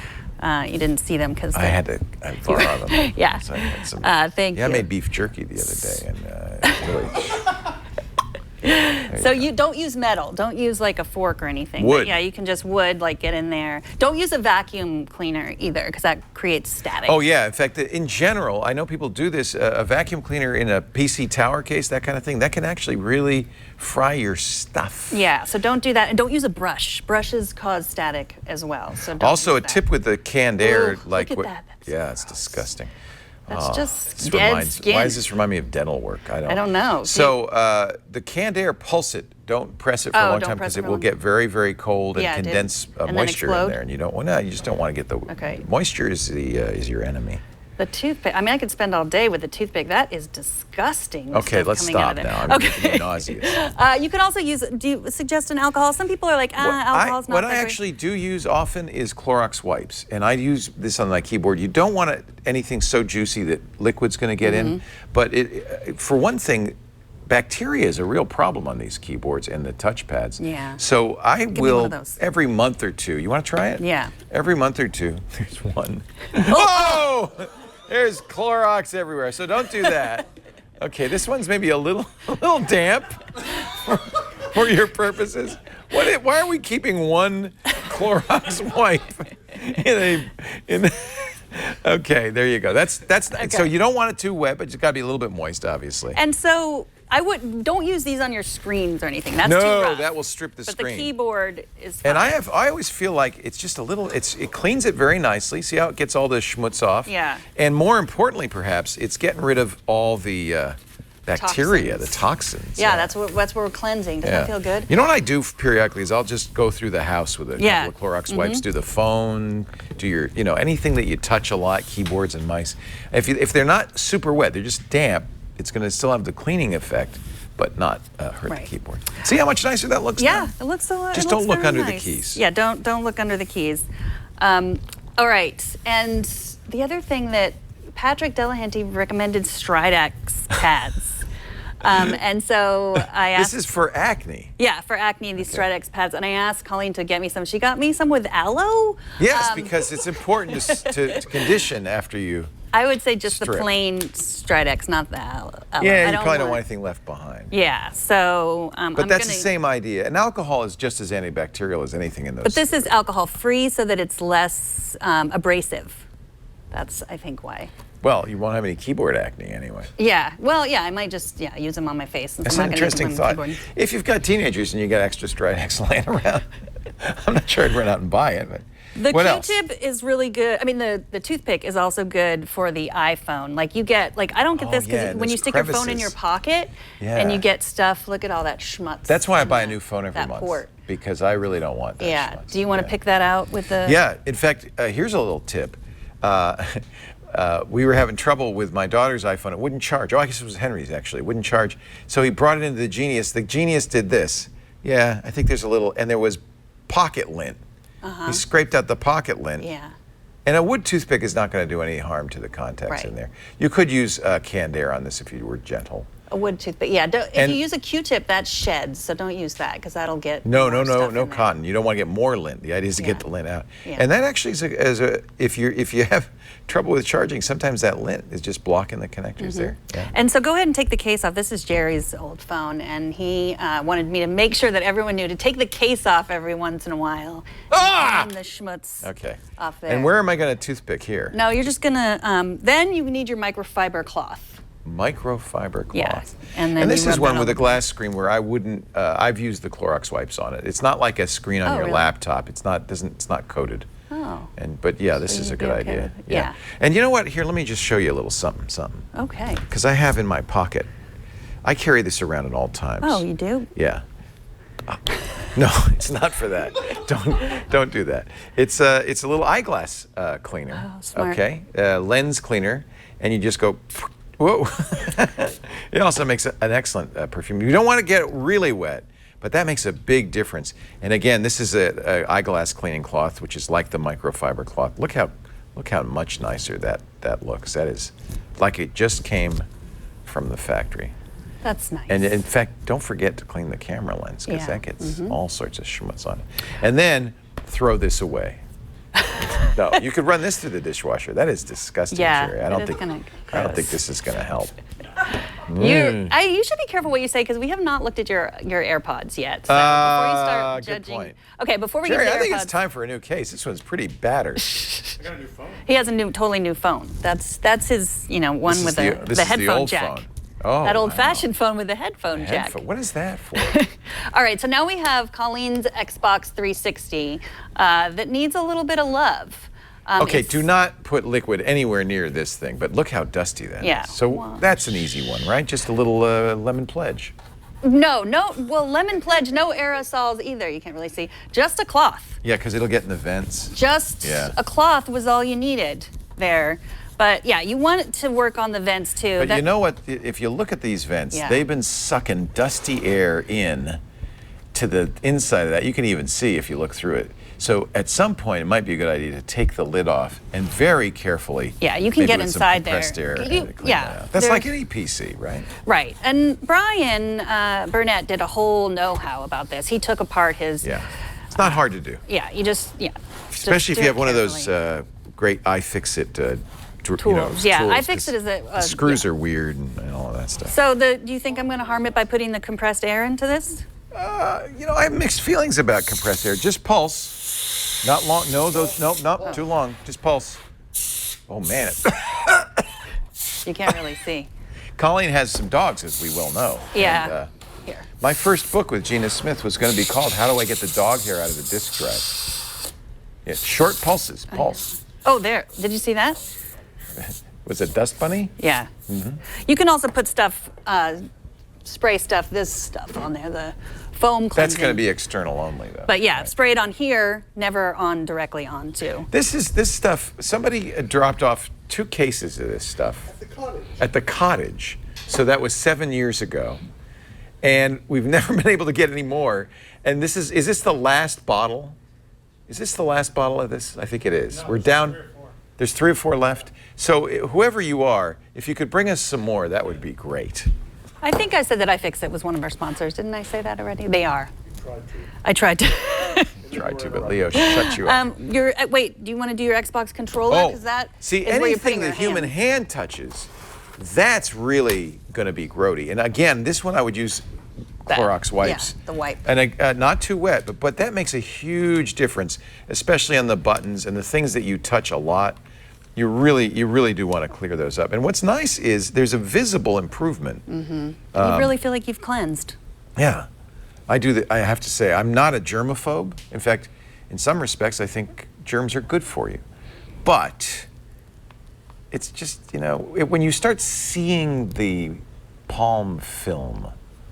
you didn't see them because I had to borrow them. Yeah. So I had some, thank you. I made beef jerky the other day, and really. So you don't use metal. Don't use like a fork or anything. Wood. But yeah, you can just get in there. Don't use a vacuum cleaner either, because that creates static. Oh yeah, in fact, in general, I know people do this. A vacuum cleaner in a PC tower case, that kind of thing, that can actually really fry your stuff. Yeah, so don't do that, and don't use a brush. Brushes cause static as well. So don't also, use a that. tip with the canned air, Ooh, like look at that. yeah, it's disgusting. That's just dead skin. Why does this remind me of dental work? I don't know. So the canned air, pulse it. Don't press it for a long time, because it will get very, very cold and condense moisture in there, and you don't want to. You just don't want to get the moisture is your enemy. The toothpick. I mean, I could spend all day with the toothpick. That is disgusting. Okay, let's stop now. I'm getting nauseous. You can also use. Do you suggest an alcohol? Some people are like, alcohol's not. What I actually do use often is Clorox wipes, and I use this on my keyboard. You don't want anything so juicy that liquid's going to get in, but for one thing, bacteria is a real problem on these keyboards and the touchpads. Yeah. So I will, every month or two, you want to try it? Yeah. Every month or two, there's one. Whoa! There's Clorox everywhere, so don't do that. Okay, this one's maybe a little damp for your purposes. Why are we keeping one Clorox wipe in Okay, there you go. That's so you don't want it too wet, but it's got to be a little bit moist, obviously. And so don't use these on your screens or anything. That's too rough. No, that will strip the screen. But the keyboard is fine. And I always feel like it's just a little. It cleans it very nicely. See how it gets all the schmutz off. Yeah. And more importantly, perhaps, it's getting rid of all the bacteria, the toxins. Yeah, that's what we're cleansing. Doesn't that feel good? You know what I do periodically is I'll just go through the house with a couple of Clorox wipes, do the phone, do your, anything that you touch a lot, keyboards and mice. If they're not super wet, they're just damp, it's going to still have the cleaning effect, but not hurt Right. the keyboard. See how much nicer that looks Yeah, now? it looks a lot. Just don't look under the keys. Yeah, don't look under the keys. All right, and the other thing that Patrick Delahanty recommended Stridex pads. And so I asked. This is for acne. Yeah, for acne, these Stridex pads. And I asked Colleen to get me some. She got me some with aloe. Yes, because it's important to condition after you. I would say just strip. the plain Stridex, not the aloe. Yeah, you probably don't want anything left behind. Yeah, so But that's the same idea. And alcohol is just as antibacterial as anything in those. But this is alcohol-free so that it's less abrasive. That's, I think, why. Well, you won't have any keyboard acne anyway. Yeah, well, yeah, I might just use them on my face. Since That's I'm an not gonna use them interesting on the thought. keyboard. If you've got teenagers and you got extra Stridex laying around, I'm not sure I'd run out and buy it. But The what else? Q-tip is really good. I mean, the toothpick is also good for the iPhone. Like you get, like I don't get this because when you stick your phone in your pocket and you get stuff, look at all that schmutz. That's why I buy a new phone every month. Port. Because I really don't want that. Yeah. schmutz. Do you want to pick that out with the? Yeah. In fact, here's a little tip. We were having trouble with my daughter's iPhone. It wouldn't charge. Oh, I guess it was Henry's actually. It wouldn't charge. So he brought it into the Genius. The Genius did this. Yeah, I think there's a little, and there was pocket lint. He scraped out the pocket lint. Yeah. And a wood toothpick is not going to do any harm to the contacts in there. You could use canned air on this if you were gentle. A wood toothpick. Yeah. If you use a Q-tip, that sheds. So don't use that because that'll get. No more cotton. You don't want to get more lint. The idea is to get the lint out. Yeah. And that actually is if you have trouble with charging, sometimes that lint is just blocking the connectors there. Yeah. And so go ahead and take the case off. This is Jerry's old phone, and he wanted me to make sure that everyone knew to take the case off every once in a while. And the schmutz off there. And where am I going to toothpick here? No, you're just gonna. Then you need your microfiber cloth. Microfiber cloth. Yeah. And then this you is rub one that with a on. glass screen where I wouldn't. I've used the Clorox wipes on it. It's not like a screen on your really? laptop. It's not coated. Oh. But yeah, this So is a you'd be good okay idea. with- yeah. And you know what? Here, let me just show you a little something. Okay. Because I have in my pocket. I carry this around at all times. Oh, you do? Yeah. No, it's not for that. Don't do that. It's a little eyeglass cleaner. Oh, smart. Okay, lens cleaner, and you just go. Whoa! It also makes an excellent perfume. You don't want to get it really wet, but that makes a big difference. And again, this is a eyeglass cleaning cloth, which is like the microfiber cloth. Look how much nicer that looks. That is like it just came from the factory. That's nice. And in fact, don't forget to clean the camera lens because that gets all sorts of schmutz on it. And then throw this away. No, you could run this through the dishwasher. That is disgusting, Yeah, Jerry. it I don't is think kinda this is going to help. You should be careful what you say because we have not looked at your AirPods yet. So before you start good judging. point. Okay, before we Jerry, get to I think AirPods, it's time for a new case. This one's pretty battered. I got a new phone. he has a totally new phone. That's his, one This with is the this is headphone old jack. phone. Oh, That wow. old-fashioned phone with the headphone jack. What is that for? All right, so now we have Colleen's Xbox 360 that needs a little bit of love. Okay, do not put liquid anywhere near this thing, but look how dusty that is. Yeah. So that's an easy one, right? Just a little lemon pledge. No, well, Lemon Pledge, no aerosols either. You can't really see. Just a cloth. Yeah, because it'll get in the vents. Just a cloth was all you needed there. But yeah, you want it to work on the vents too. But you know what? If you look at these vents, they've been sucking dusty air in to the inside of that. You can even see if you look through it. So at some point, it might be a good idea to take the lid off and very carefully. Yeah, you can maybe get with inside some compressed there. Air You- and clean yeah, that out. That's there- like any PC, right? Right. And Brian Burnett did a whole know-how about this. He took apart his. Yeah. It's not hard to do. Yeah, you just Especially if do you it have one of those carefully. great iFixit Tools. Yeah, tools, iFixit is a. the screws are weird and all of that stuff. So do you think I'm going to harm it by putting the compressed air into this? I have mixed feelings about compressed air. Just pulse. Not long. No, not too long. Just pulse. Oh, man. You can't really see. Colleen has some dogs, as we well know. Yeah. And, my first book with Gina Smith was going to be called How Do I Get the Dog Hair Out of the Disk Drive? Yeah, short pulses. Pulse. Oh, there. Did you see that? Was it Dust Bunny? Yeah. You can also put stuff, spray this stuff on there, the foam cleansing. That's going to be external only, though. But yeah, spray it on here, never on directly onto. This stuff, somebody dropped off 2 cases of this stuff. At the cottage. So that was 7 years ago. and we've never been able to get any more. And is this the last bottle? Is this the last bottle of this? I think it is. We're down. 3 or 4. There's 3 or 4 left. So whoever you are, if you could bring us some more, that would be great. I think I said that iFixit was one of our sponsors. Didn't I say that already? They are. You tried to. I tried to. Tried to, but Leo shut you up. Wait, do you want to do your Xbox controller? Because that see, is where you're putting anything your the human hand touches, that's really going to be grody. And again, this one I would use Clorox wipes. Yeah, the wipe. And not too wet, but that makes a huge difference, especially on the buttons and the things that you touch a lot. You really do want to clear those up. And what's nice is there's a visible improvement. Mm-hmm. You really feel like you've cleansed. Yeah. I do. I have to say, I'm not a germaphobe. In fact, in some respects, I think germs are good for you. But it's just, when you start seeing the palm film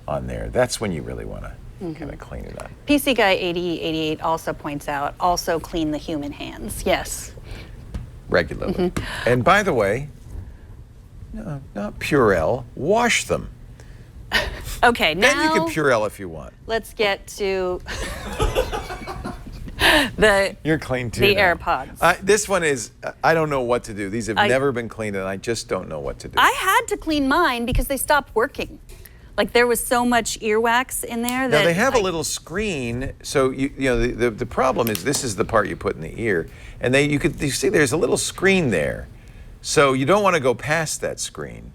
on there, that's when you really want to kind of clean it up. PC Guy 8088 also points out, also clean the human hands. Yes. Regularly. Mm-hmm. And by the way, no, not Purell, wash them. Okay, now then you can Purell if you want. Let's get to You're clean too. The now. AirPods. This one is, I don't know what to do. These have never been cleaned, and I just don't know what to do. I had to clean mine because they stopped working. Like there was so much earwax in there that now they have a little screen, so the problem is this is the part you put in the ear, and you see there's a little screen there, so you don't want to go past that screen.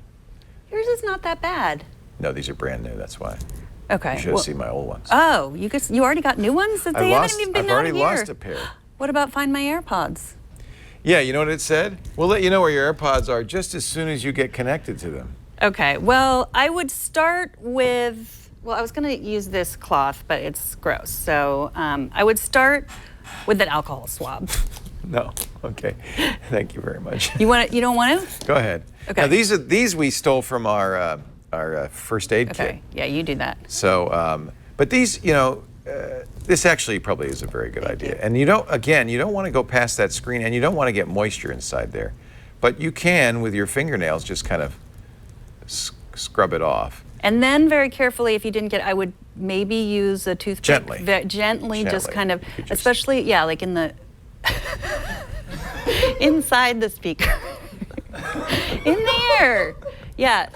Yours is not that bad. No, these are brand new. That's why. Okay. You should have seen my old ones. Oh, you already got new ones? That they haven't even been I've out already of here. lost a pair. What about Find My AirPods? Yeah, you know what it said? We'll let you know where your AirPods are just as soon as you get connected to them. Okay, well, I would start with, I was going to use this cloth, but it's gross. So I would start with an alcohol swab. No, okay. Thank you very much. You don't want to? Go ahead. Okay. Now these we stole from our first aid kit. Okay, yeah, you do that. So, but these, this actually probably is a very good idea. And you don't want to go past that screen, and you don't want to get moisture inside there. But you can, with your fingernails, just kind of scrub it off. And then very carefully, if you didn't get, I would maybe use a toothpick. Gently. Just kind of, especially, like in the, inside the speaker. In there. Yeah.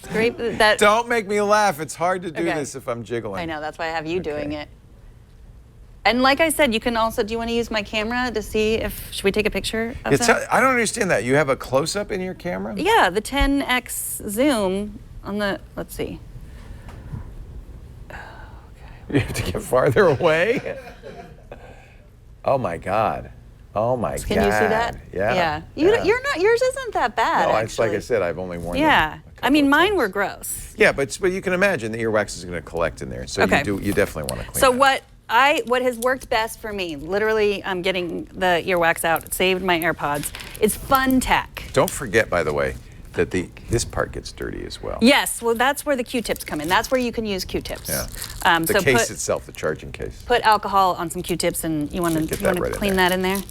Scrape that. Don't make me laugh. It's hard to do this if I'm jiggling. I know, that's why I have you doing it. And like I said, you can also, do you want to use my camera to see should we take a picture of that? I don't understand that. You have a close-up in your camera? Yeah, the 10x zoom on the, let's see. Okay. You have to get farther away? Oh my God. Oh my God. Can you see that? Yeah. Yeah. Yours isn't that bad, No, actually. it's like I said, I've only worn them. Yeah. I mean, mine were gross. Yeah, but you can imagine the earwax is going to collect in there. So you definitely want to clean So that. what has worked best for me, literally I'm getting the earwax out, it saved my AirPods, is FunTech. Don't forget, by the way, that this part gets dirty as well. Yes, well that's where the Q-tips come in. That's where you can use Q-tips. Yeah. The case itself, the charging case. Put alcohol on some Q-tips and you want to clean that in there?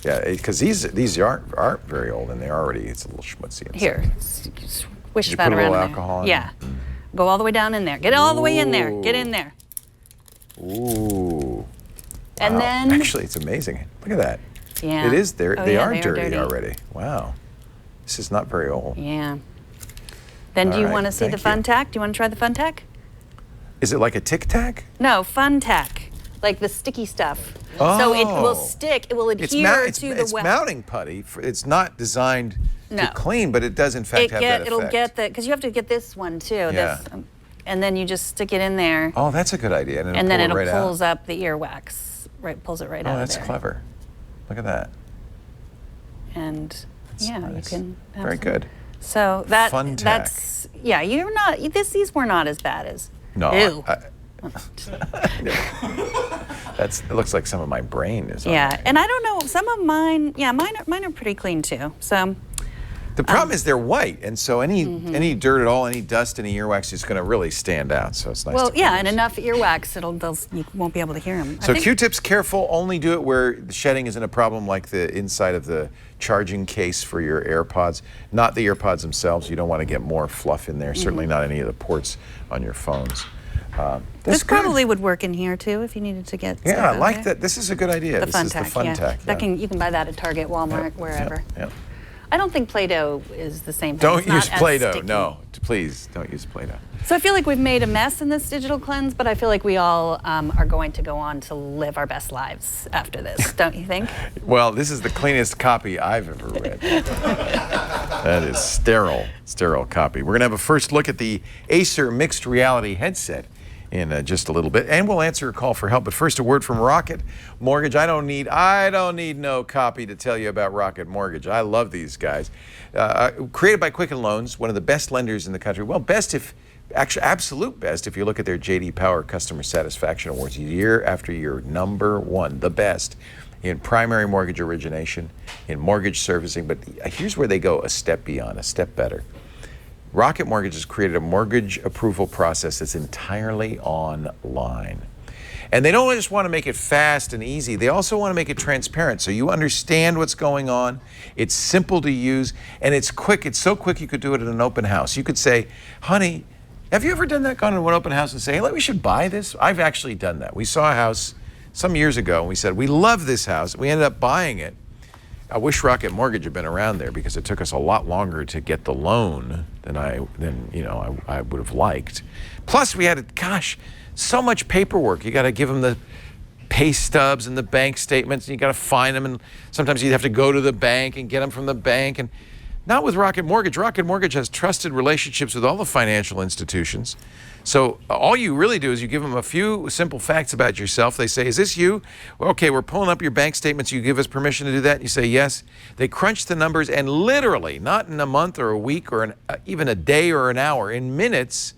Yeah, because these aren't very old and it's a little schmutzy inside. Here, swish Did that you put around a little in alcohol there. in Yeah. Go all the way down in there. Get all the way in there. Get in there. Ooh. And wow. then Actually, it's amazing. Look at that. Yeah. It is there. They are dirty dirty already. Wow. This is not very old. Yeah. Then do you want to see the FunTech? Do you want to try the FunTech? Is it like a Tic Tac? No, FunTech. Like the sticky stuff. Oh. So it will stick, it will adhere to the It's mounting putty. It's not designed to clean, but it does in fact have that effect. It'll get because you have to get this one too. Yeah. And then you just stick it in there. Oh, that's a good idea. And then it pulls up the earwax. Pulls it right out of there. Oh, that's clever. Look at that. And that's nice. You can have very good. So that's these were not as bad as ew. It looks like some of my brain is on there. And I don't know, some of mine, mine are pretty clean too. So The problem is they're white, and so any dirt at all, any dust, any earwax is going to really stand out. So it's nice. Well, to yeah, and enough earwax, you won't be able to hear them. So Q-tips, careful. Only do it where the shedding isn't a problem, like the inside of the charging case for your AirPods, not the AirPods themselves. You don't want to get more fluff in there. Certainly not any of the ports on your phones. This probably would work in here too if you needed to get. Yeah, I like that. This is a good idea. The this fun is tack, the fun tack. That you can buy that at Target, Walmart, wherever. Yeah. I don't think Play-Doh is the same thing. Don't use Play-Doh. No, please don't use Play-Doh. So I feel like we've made a mess in this digital cleanse, but I feel like we all are going to go on to live our best lives after this, don't you think? Well, this is the cleanest copy I've ever read. That is sterile copy. We're going to have a first look at the Acer Mixed Reality headset in just a little bit, and we'll answer a call for help. But first, a word from Rocket Mortgage. I don't need no copy to tell you about Rocket Mortgage. I love these guys. Created by Quicken Loans, one of the best lenders in the country. Well, absolute best if you look at their J.D. Power Customer Satisfaction Awards year after year. #1, the best in primary mortgage origination, in mortgage servicing. But here's where they go a step beyond, a step better. Rocket Mortgage has created a mortgage approval process that's entirely online. And they don't just want to make it fast and easy, they also want to make it transparent so you understand what's going on. It's simple to use, and it's quick. It's so quick you could do it at an open house. You could say, honey, have you ever done that, gone to an open house and say, hey, we should buy this? I've actually done that. We saw a house some years ago, and we said, we love this house. We ended up buying it. I wish Rocket Mortgage had been around there because it took us a lot longer to get the loan than I would have liked. Plus, we had, so much paperwork. You got to give them the pay stubs and the bank statements, and you got to find them, and sometimes you have to go to the bank and get them from the bank. And not with Rocket Mortgage. Rocket Mortgage has trusted relationships with all the financial institutions. So all you really do is you give them a few simple facts about yourself. They say, is this you? Well, okay, we're pulling up your bank statements. You give us permission to do that? And you say, yes. They crunch the numbers, and literally, not in a month or a week or even a day or an hour, in minutes,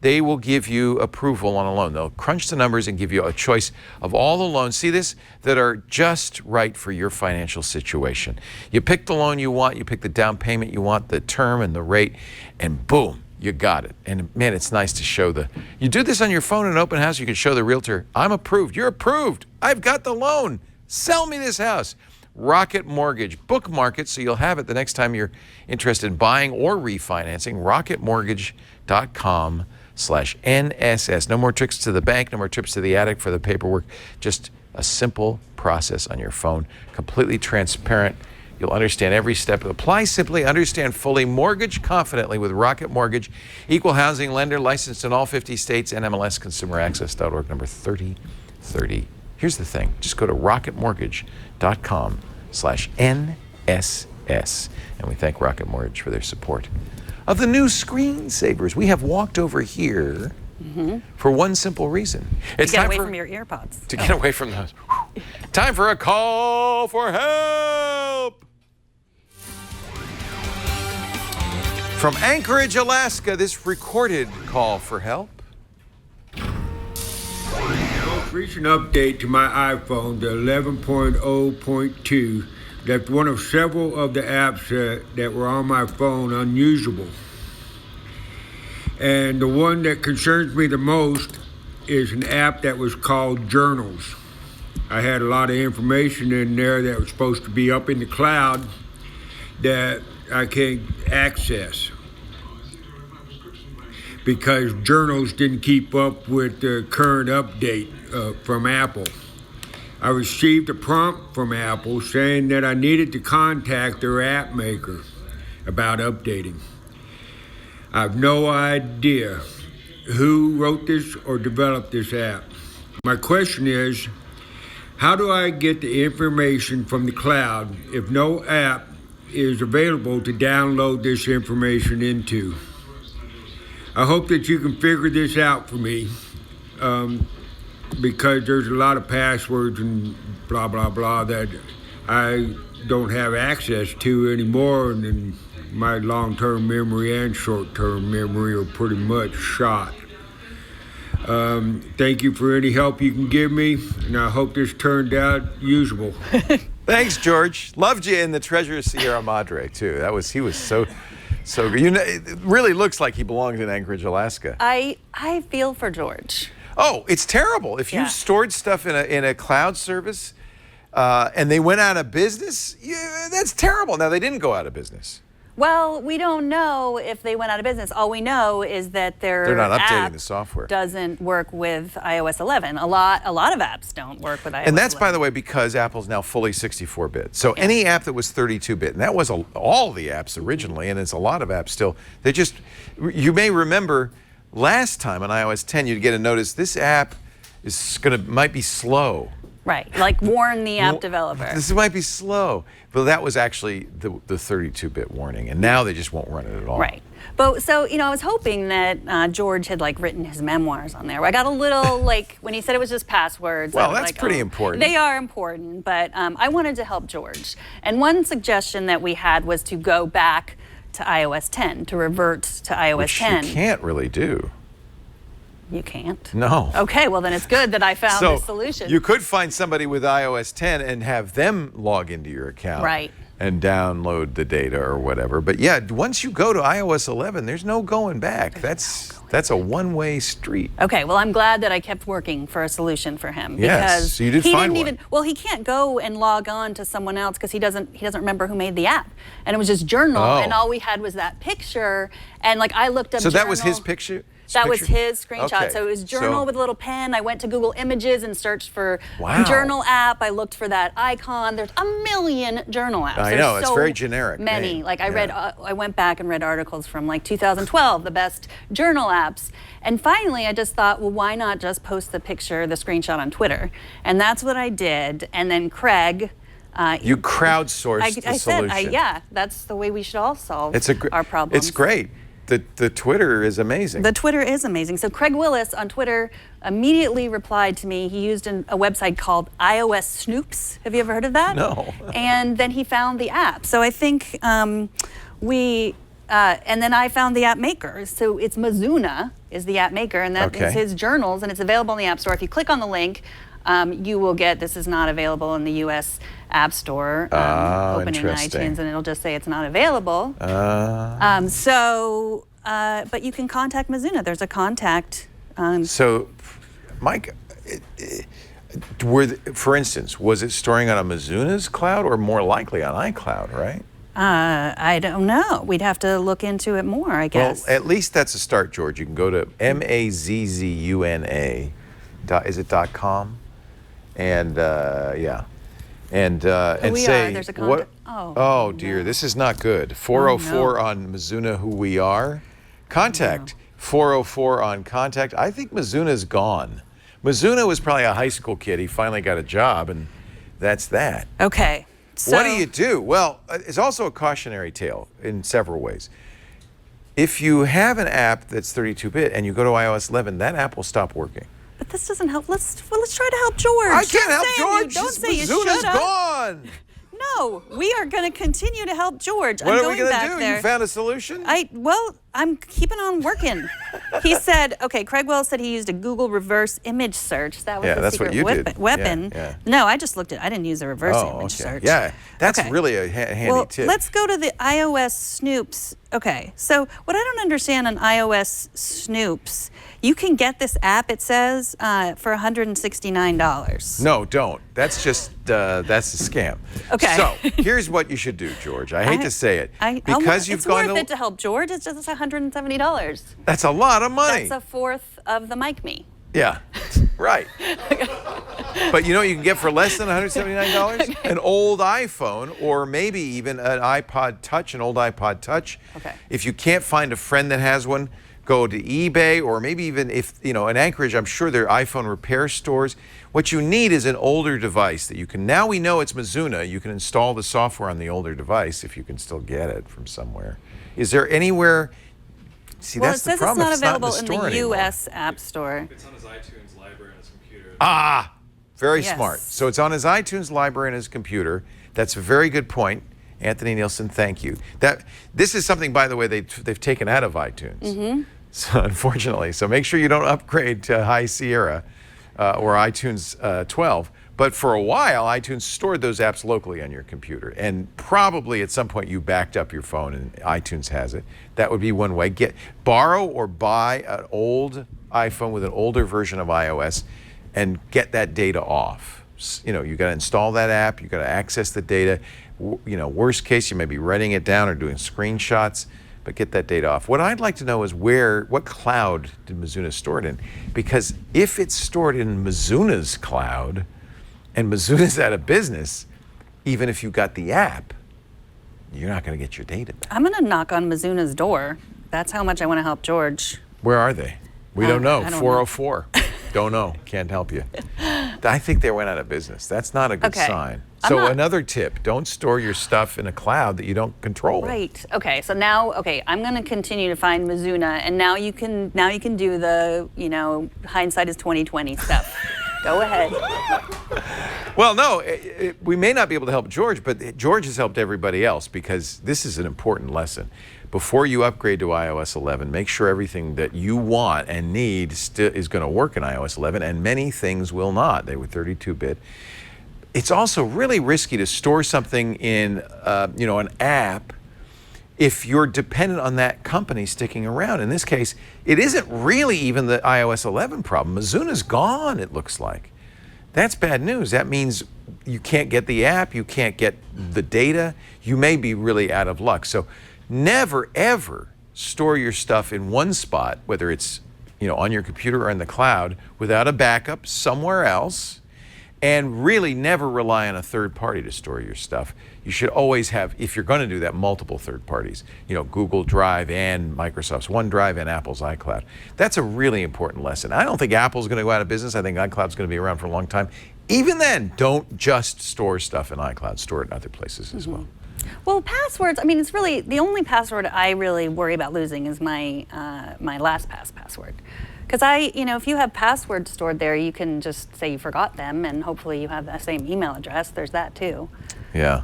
they will give you approval on a loan. They'll crunch the numbers and give you a choice of all the loans, see this, that are just right for your financial situation. You pick the loan you want, you pick the down payment you want, the term and the rate, and boom, you got it. And man, it's nice to show you do this on your phone in an open house, you can show the realtor, I'm approved, you're approved, I've got the loan, sell me this house. Rocket Mortgage, bookmark it so you'll have it the next time you're interested in buying or refinancing. rocketmortgage.com/NSS. No more trips to the bank, no more trips to the attic for the paperwork. Just a simple process on your phone, completely transparent. You'll understand every step. Apply simply, understand fully, mortgage confidently with Rocket Mortgage. Equal housing lender, licensed in all 50 states, NMLSconsumeraccess.org, number 3030. Here's the thing. Just go to rocketmortgage.com/NSS. And we thank Rocket Mortgage for their support of the new screensavers. We have walked over here for one simple reason. It's time to get away from your earpods. To get away from those. Time for a call for help. From Anchorage, Alaska, this recorded call for help. Recent update to my iPhone, the 11.0.2, left one of several of the apps that were on my phone unusable. And the one that concerns me the most is an app that was called Journals. I had a lot of information in there that was supposed to be up in the cloud that I can't access because Journals didn't keep up with the current update from Apple. I received a prompt from Apple saying that I needed to contact their app maker about updating. I have no idea who wrote this or developed this app. My question is, how do I get the information from the cloud if no app is available to download this information into? I hope that you can figure this out for me because there's a lot of passwords and blah, blah, blah that I don't have access to anymore, and my long-term memory and short-term memory are pretty much shot. Thank you for any help you can give me, and I hope this turned out usable. Thanks, George. Loved you in the Treasure Sierra Madre too. He was so good. It really looks like he belongs in Anchorage, Alaska. I feel for George. Oh, it's terrible. If you stored stuff in a cloud service and they went out of business, that's terrible. Now, they didn't go out of business. Well, we don't know if they went out of business. All we know is that they're not updating app the software. Doesn't work with iOS 11. A lot of apps don't work with iOS 11. And that's, by the way, because Apple's now fully 64-bit. So any app that was 32-bit, and that was all the apps originally, and it's a lot of apps still, you may remember last time on iOS 10, you'd get a notice, this app might be slow. Right, like warn the app developer. This might be slow. But that was actually the 32-bit warning, and now they just won't run it at all. Right. But so, I was hoping that George had written his memoirs on there. I got a little when he said it was just passwords. Well, that's pretty important. They are important, but I wanted to help George. And one suggestion that we had was to go back to iOS 10, to revert to iOS 10. Which you can't really do. You can't? No. Okay, well then it's good that I found this solution. You could find somebody with iOS 10 and have them log into your account. Right. And download the data or whatever. But yeah, once you go to iOS 11, there's no going back. That's a one-way street. Okay, well I'm glad that I kept working for a solution for him. Yes, because so you did find one. Well, he can't go and log on to someone else because he doesn't remember who made the app. And it was just Journal, and all we had was that picture. And I looked up So Journal. that was his picture? That was his screenshot. Okay. So it was Journal with a little pen. I went to Google Images and searched for Wow. Journal app. I looked for that icon. There's a million Journal apps. I know, it's very generic Many. name. I went back and read articles from 2012, the best Journal apps. And finally, I just thought, well, why not just post the screenshot on Twitter? And that's what I did. And then Craig. You crowdsourced the solution. That's the way we should all solve our problems. It's great. The Twitter is amazing. The Twitter is amazing. So Craig Willis on Twitter immediately replied to me. He used a website called iOS Snoops. Have you ever heard of that? No. And then he found the app. So I think and then I found the app maker. So it's Mizuna is the app maker, and that is his journals, and it's available in the App Store. If you click on the link, you will get, this is not available in the U.S. App Store, open in iTunes, and it'll just say it's not available. But you can contact Mizuna. There's a contact. So, Mike, for instance, was it storing on a Mizuna's cloud or more likely on iCloud, right? I don't know. We'd have to look into it more, I guess. Well, at least that's a start, George. You can go to Mazzuna. Is it .com? And and say there's a what? Oh dear, no. this is not good. 404 on Mizuna, who we are. Contact 404 on contact. I think Mizuna's gone. Mizuna was probably a high school kid. He finally got a job, and that's that. Okay. So, what do you do? Well, it's also a cautionary tale in several ways. If you have an app that's 32-bit and you go to iOS 11, that app will stop working. But this doesn't help. Let's try to help George. I can't help George. Don't say you Mizuna's should have. gone. No, we are going to continue to help George. What I'm are we going going to back do? there. You found a solution? I'm keeping on working. He said, Craig Wells said he used a Google reverse image search. That was the that's secret what you did. weapon. Yeah. No, I just looked at it. I didn't use a reverse image search. Yeah, that's really a handy tip. Let's go to the iOS Snoops. Okay, so what I don't understand on iOS Snoops, you can get this app, it says, for $169. No, don't. That's just, that's a scam. Okay. So, here's what you should do, George. I hate to say it. Because you've gone It's worth it to help George. It's just $170. That's a lot of money. That's a fourth of the Mikme. Yeah, right. But you know what you can get for less than $179? Okay. An old iPhone, or maybe even an iPod Touch, an old iPod Touch. Okay. If you can't find a friend that has one, go to eBay, or maybe even if, in Anchorage, I'm sure there are iPhone repair stores. What you need is an older device that you can, now we know it's Mizuna, you can install the software on the older device if you can still get it from somewhere. Is there anywhere, that's the problem. It says it's not available in the anymore. U.S. App Store. It's on his iTunes library on his computer. Very Yes. smart. So it's on his iTunes library on his computer. That's a very good point. Anthony Nielsen, thank you. This is something, by the way, they've taken out of iTunes. Mm-hmm. So unfortunately, so make sure you don't upgrade to High Sierra or iTunes 12. But for a while, iTunes stored those apps locally on your computer. And probably at some point you backed up your phone and iTunes has it. That would be one way. Borrow or buy an old iPhone with an older version of iOS and get that data off. You know, you got to install that app. You got to access the data. You know, worst case, you may be writing it down or doing screenshots, but get that data off. What I'd like to know is what cloud did Mizuna store it in? Because if it's stored in Mizuna's cloud and Mizuna's out of business, even if you got the app, you're not going to get your data back. I'm going to knock on Mizuna's door. That's how much I want to help George. Where are they? We don't know. I don't 404. Don't know. Can't help you. I think they went out of business. That's not a good sign. So another tip, don't store your stuff in a cloud that you don't control. Right. Okay. So now, I'm going to continue to find Mizuna, and now you can do the, hindsight is 20/20 stuff. Go ahead. Well, no, we may not be able to help George, but George has helped everybody else because this is an important lesson. Before you upgrade to iOS 11, make sure everything that you want and need is going to work in iOS 11, and many things will not. They were 32-bit. It's also really risky to store something in, an app if you're dependent on that company sticking around. In this case, it isn't really even the iOS 11 problem. Mizuna's gone, it looks like. That's bad news. That means you can't get the app, you can't get the data. You may be really out of luck. So never, ever store your stuff in one spot, whether it's on your computer or in the cloud, without a backup somewhere else. And really never rely on a third party to store your stuff. You should always have, if you're going to do that, multiple third parties. Google Drive and Microsoft's OneDrive and Apple's iCloud. That's a really important lesson. I don't think Apple's going to go out of business. I think iCloud's going to be around for a long time. Even then, don't just store stuff in iCloud. Store it in other places as well. Well, passwords, it's really, the only password I really worry about losing is my my LastPass password. Because if you have passwords stored there, you can just say you forgot them, and hopefully you have the same email address. There's that too. Yeah.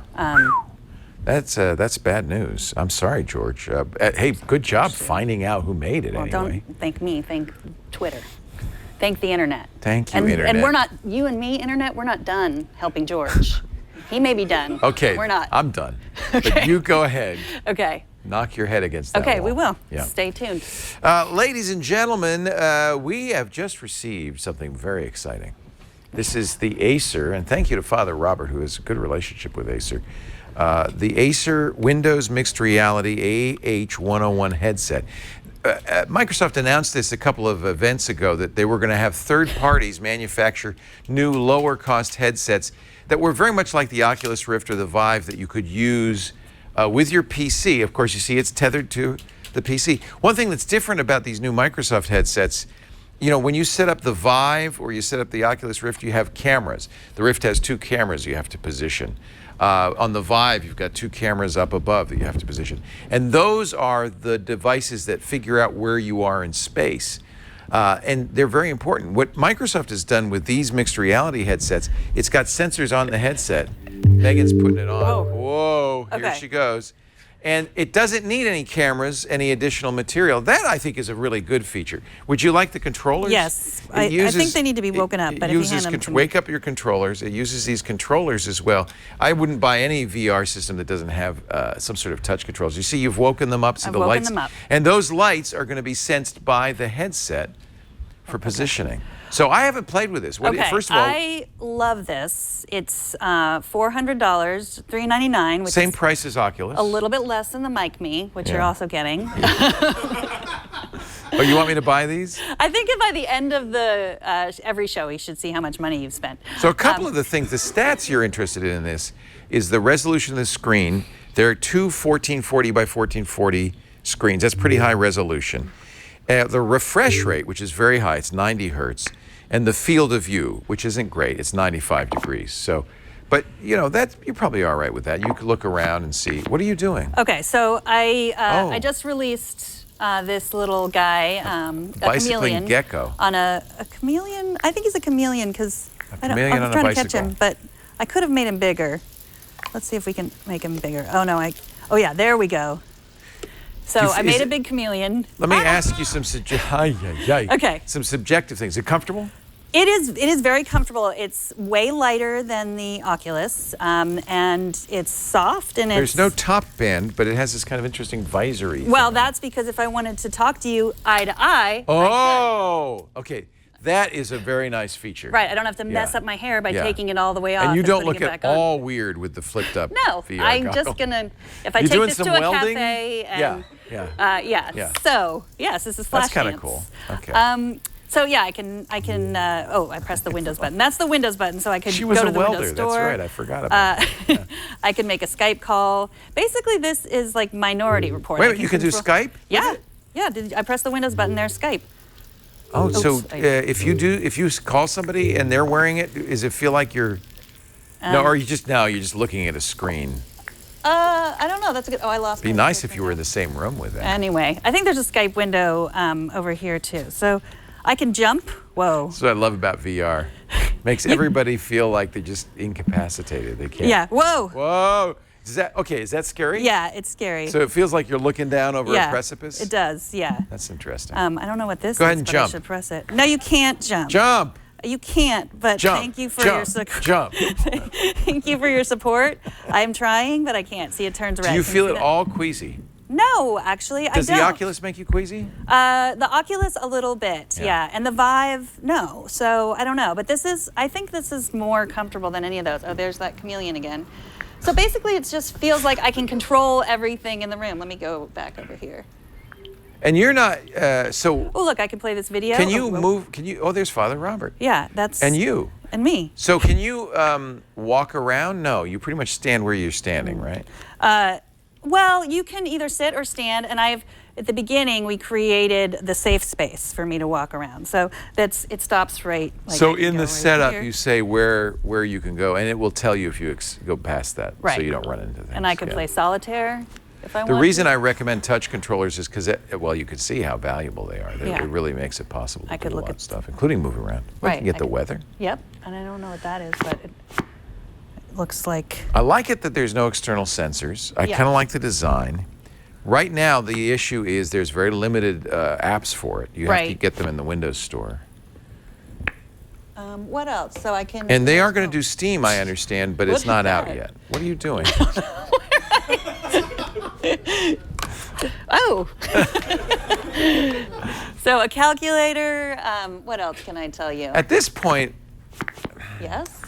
That's bad news. I'm sorry, George. Hey, good job finding out who made it anyway. Don't thank me. Thank Twitter. Thank the internet. Thank you, internet. And we're not, you and me, internet, we're not done helping George. He may be done. Okay. We're not. I'm done. Okay. But you go ahead. Okay. Knock your head against that Okay, wall. we will. Yeah. Stay tuned. Ladies and gentlemen, we have just received something very exciting. This is the Acer, and thank you to Father Robert, who has a good relationship with Acer. The Acer Windows Mixed Reality AH101 headset. Microsoft announced this a couple of events ago that they were going to have third parties manufacture new lower-cost headsets that were very much like the Oculus Rift or the Vive that you could use with your PC. Of course, you see it's tethered to the PC. One thing that's different about these new Microsoft headsets, when you set up the Vive or you set up the Oculus Rift, you have cameras. The Rift has 2 cameras you have to position. On the Vive, you've got 2 cameras up above that you have to position. And those are the devices that figure out where you are in space. And they're very important. What Microsoft has done with these mixed reality headsets, it's got sensors on the headset. Megan's putting it on. Whoa, here she goes. And it doesn't need any cameras, any additional material. That, I think, is a really good feature. Would you like the controllers? Yes. I think they need to be woken up, but if you hand them to me. Wake up your controllers. It uses these controllers as well. I wouldn't buy any VR system that doesn't have some sort of touch controls. You see, you've woken them up. See the lights? Them up. And those lights are going to be sensed by the headset for positioning. So I haven't played with this. First of all, I love this. It's $400, $399, which same is price as Oculus. a little bit less than the Mikme, which you're also getting. Oh, you want me to buy these? I think by the end of the every show, we should see how much money you've spent. So a couple of the things, the stats you're interested in this is the resolution of the screen. There are 2 1440 by 1440 screens. That's pretty high resolution. The refresh rate, which is very high, it's 90 hertz, and the field of view, which isn't great, it's 95 degrees. So, but you're probably all right with that. You could look around and see. What are you doing? Okay, so I just released this little guy, a bicycling chameleon, gecko. On a chameleon. I think he's a chameleon because I'm on trying a to catch him, but I could have made him bigger. Let's see if we can make him bigger. Oh no, oh yeah, there we go. So I made a big chameleon. Let me ask you some Okay. some subjective things. Is it comfortable? It is very comfortable. It's way lighter than the Oculus, and it's soft and There's no top band, but it has this kind of interesting visory. Well, that's because if I wanted to talk to you eye to eye. Oh, okay. That is a very nice feature. Right, I don't have to mess up my hair by taking it all the way off. And you don't putting look it at back on. all weird with the flipped up No, VR I'm goggle. just gonna, if I You take doing this some to a welding? cafe and, Yeah. So, yes, this is flash That's kind of dance. cool. Okay. So yeah, I can, I pressed the Windows button. That's the Windows button, so I could She go was to a the welder. Windows store. That's right. I forgot about that. I can make a Skype call. Basically, this is like Minority Report. Wait, you can do Skype? Yeah. Yeah, I press the Windows button, there's Skype. Oh, Oops, so if you call somebody and they're wearing it, does it feel like you're, no, or you're just looking at a screen? I don't know. That's a good. Oh, I lost. Be nice if you were in the same room with them. Anyway, I think there's a Skype window over here too, so I can jump. Whoa. That's what I love about VR. Makes everybody feel like they're just incapacitated. They can't. Yeah. Whoa. Whoa. Is that scary? Yeah, it's scary. So it feels like you're looking down over a precipice? It does. Yeah. That's interesting. I don't know what this is. Go ahead and but jump. I should press it. No, you can't jump. Jump. You can't, but Jump. thank you for your support. Jump. Thank you for your support. I'm trying, but I can't. See, it turns red. Do you Can feel see it that? all queasy? No, actually, I don't. Does the Oculus make you queasy? The Oculus a little bit, yeah. And the Vive, no. So I don't know, but I think this is more comfortable than any of those. Oh, there's that chameleon again. So basically, it just feels like I can control everything in the room. Let me go back over here. And you're not, so. Oh, look, I can play this video. Can you move, there's Father Robert. Yeah, that's. And you. And me. So can you walk around? No, you pretty much stand where you're standing, right? Well, you can either sit or stand, and at the beginning, we created the safe space for me to walk around. So it stops right. Like so in the setup, here. you say where you can go, and it will tell you if you go past that, so Right. you don't run into things. And I could play solitaire if I want. The reason I recommend touch controllers is because, well, you can see how valuable they are. It really makes it possible to do a lot of stuff, including move around. You can get the weather. Yep, and I don't know what that is, but it looks like. I like it that there's no external sensors. I kind of like the design. Right now, the issue is there's very limited apps for it. You have to get them in the Windows Store. What else? So I can. And they are going to do Steam, I understand, but it's not out yet. What are you doing? Oh. So a calculator. What else can I tell you? At this point, Yes.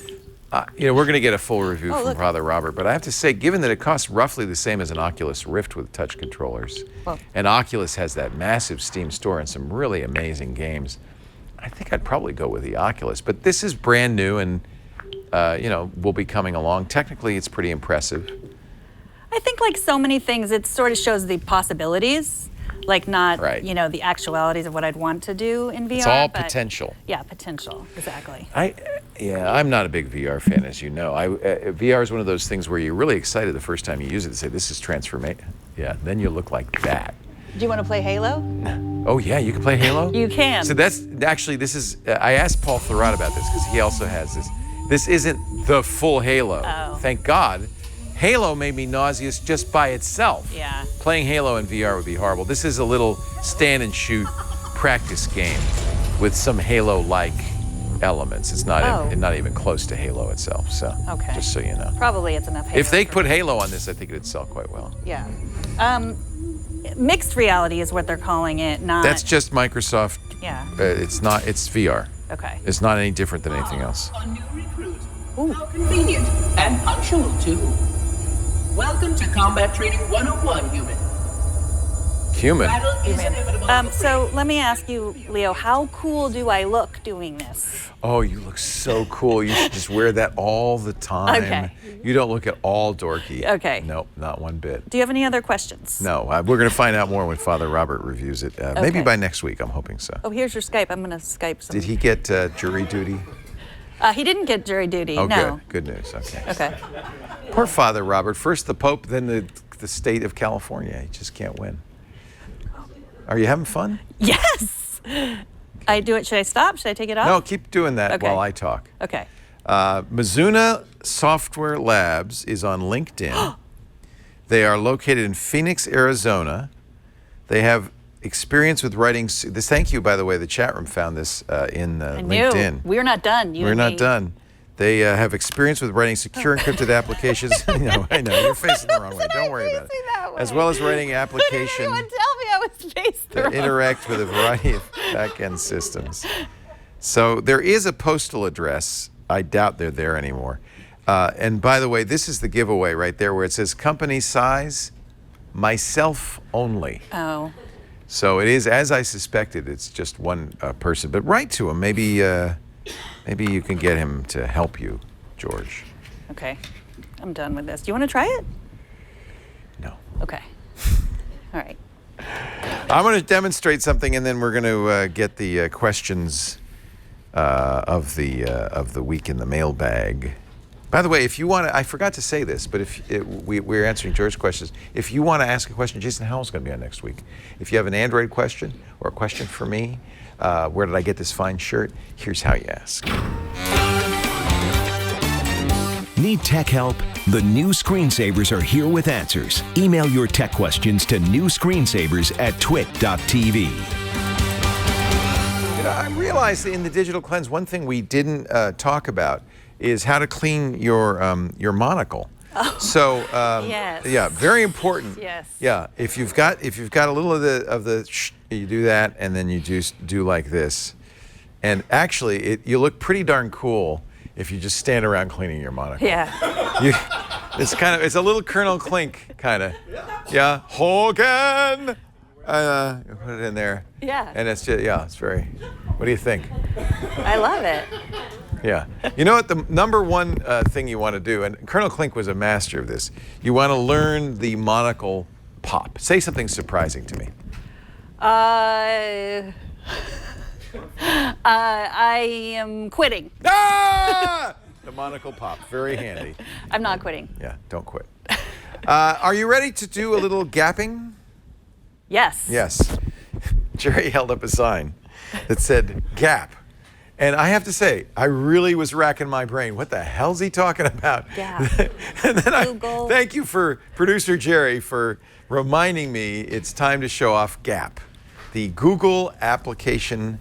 we're going to get a full review from look. Father Robert, but I have to say, given that it costs roughly the same as an Oculus Rift with touch controllers, and Oculus has that massive Steam store and some really amazing games, I think I'd probably go with the Oculus. But this is brand new and, will be coming along. Technically, it's pretty impressive. I think like so many things, it sort of shows the possibilities, like not, the actualities of what I'd want to do in VR. It's all but potential. Yeah, potential, exactly. I'm not a big VR fan, as you know. VR is one of those things where you're really excited the first time you use it and say, this is transformation. Yeah, then you look like that. Do you want to play Halo? Oh, yeah, you can play Halo? You can. So that's, actually, this is, I asked Paul Thurrott about this because he also has this. This isn't the full Halo. Oh. Thank God. Halo made me nauseous just by itself. Yeah. Playing Halo in VR would be horrible. This is a little stand and shoot practice game with some Halo-like elements. It's not not even close to Halo itself. So just so you know. Probably it's enough Halo. If they put Halo on this, I think it'd sell quite well. Yeah. Mixed reality is what they're calling it, not. That's just Microsoft. Yeah. It's not. It's VR. Okay. It's not any different than anything else. A new recruit. How convenient and punctual too. Welcome to Combat Training 101, human. Human. Battle is inevitable. So let me ask you, Leo, how cool do I look doing this? Oh, you look so cool. You should just wear that all the time. Okay. You don't look at all dorky. Okay. Nope, not one bit. Do you have any other questions? No, we're going to find out more when Father Robert reviews it. Maybe by next week, I'm hoping so. Oh, here's your Skype. I'm going to Skype some. Did he get jury duty? He didn't get jury duty, Oh, no. good news. Okay. Okay. Poor Father Robert. First the Pope, then the state of California. He just can't win. Are you having fun? Yes! I do it. Should I stop? Should I take it off? No, keep doing that Okay. while I talk. Okay. Mizuna Software Labs is on LinkedIn. They are located in Phoenix, Arizona. They have experience with writing. This, thank you, by the way. The chat room found this in LinkedIn. We're not done. We're not done. They have experience with writing secure encrypted applications. I know. You're facing the wrong way. Don't worry about it. As well as writing applications. Didn't anyone tell me I was faced the wrong way? Interact with a variety of back-end systems. So there is a postal address. I doubt they're there anymore. And by the way, this is the giveaway right there where it says company size, myself only. Oh. So it is, as I suspected, it's just one person. But write to him. Maybe you can get him to help you, George. Okay. I'm done with this. Do you want to try it? No. Okay. All right. I'm going to demonstrate something, and then we're going to get the questions of the week in the mailbag. By the way, if you want to, I forgot to say this, but if we're answering George's questions, if you want to ask a question, Jason Howell's going to be on next week. If you have an Android question or a question for me, where did I get this fine shirt? Here's how you ask. Need tech help? The new screensavers are here with answers. Email your tech questions to newscreensavers@twit.tv. You know, I realized in the digital cleanse, one thing we didn't talk about is how to clean your monocle. Oh. So yes. Yeah, very important. Yes. Yeah, if you've got a little of the you do that, and then you just do like this, and actually you look pretty darn cool if you just stand around cleaning your monocle. Yeah. It's a little Colonel Klink kind of. Yeah. Hogan. Put it in there. Yeah. And it's just, it's very. What do you think? I love it. Yeah. You know what? The number one thing you want to do, and Colonel Klink was a master of this, you want to learn the monocle pop. Say something surprising to me. I am quitting. Ah! The monocle pop. Very handy. I'm not quitting. Yeah, don't quit. Are you ready to do a little gapping? Yes. Yes. Jerry held up a sign that said gap. And I have to say, I really was racking my brain. What the hell's he talking about? Yeah. And then Google. Thank you for producer Jerry for reminding me it's time to show off GAP, the Google Application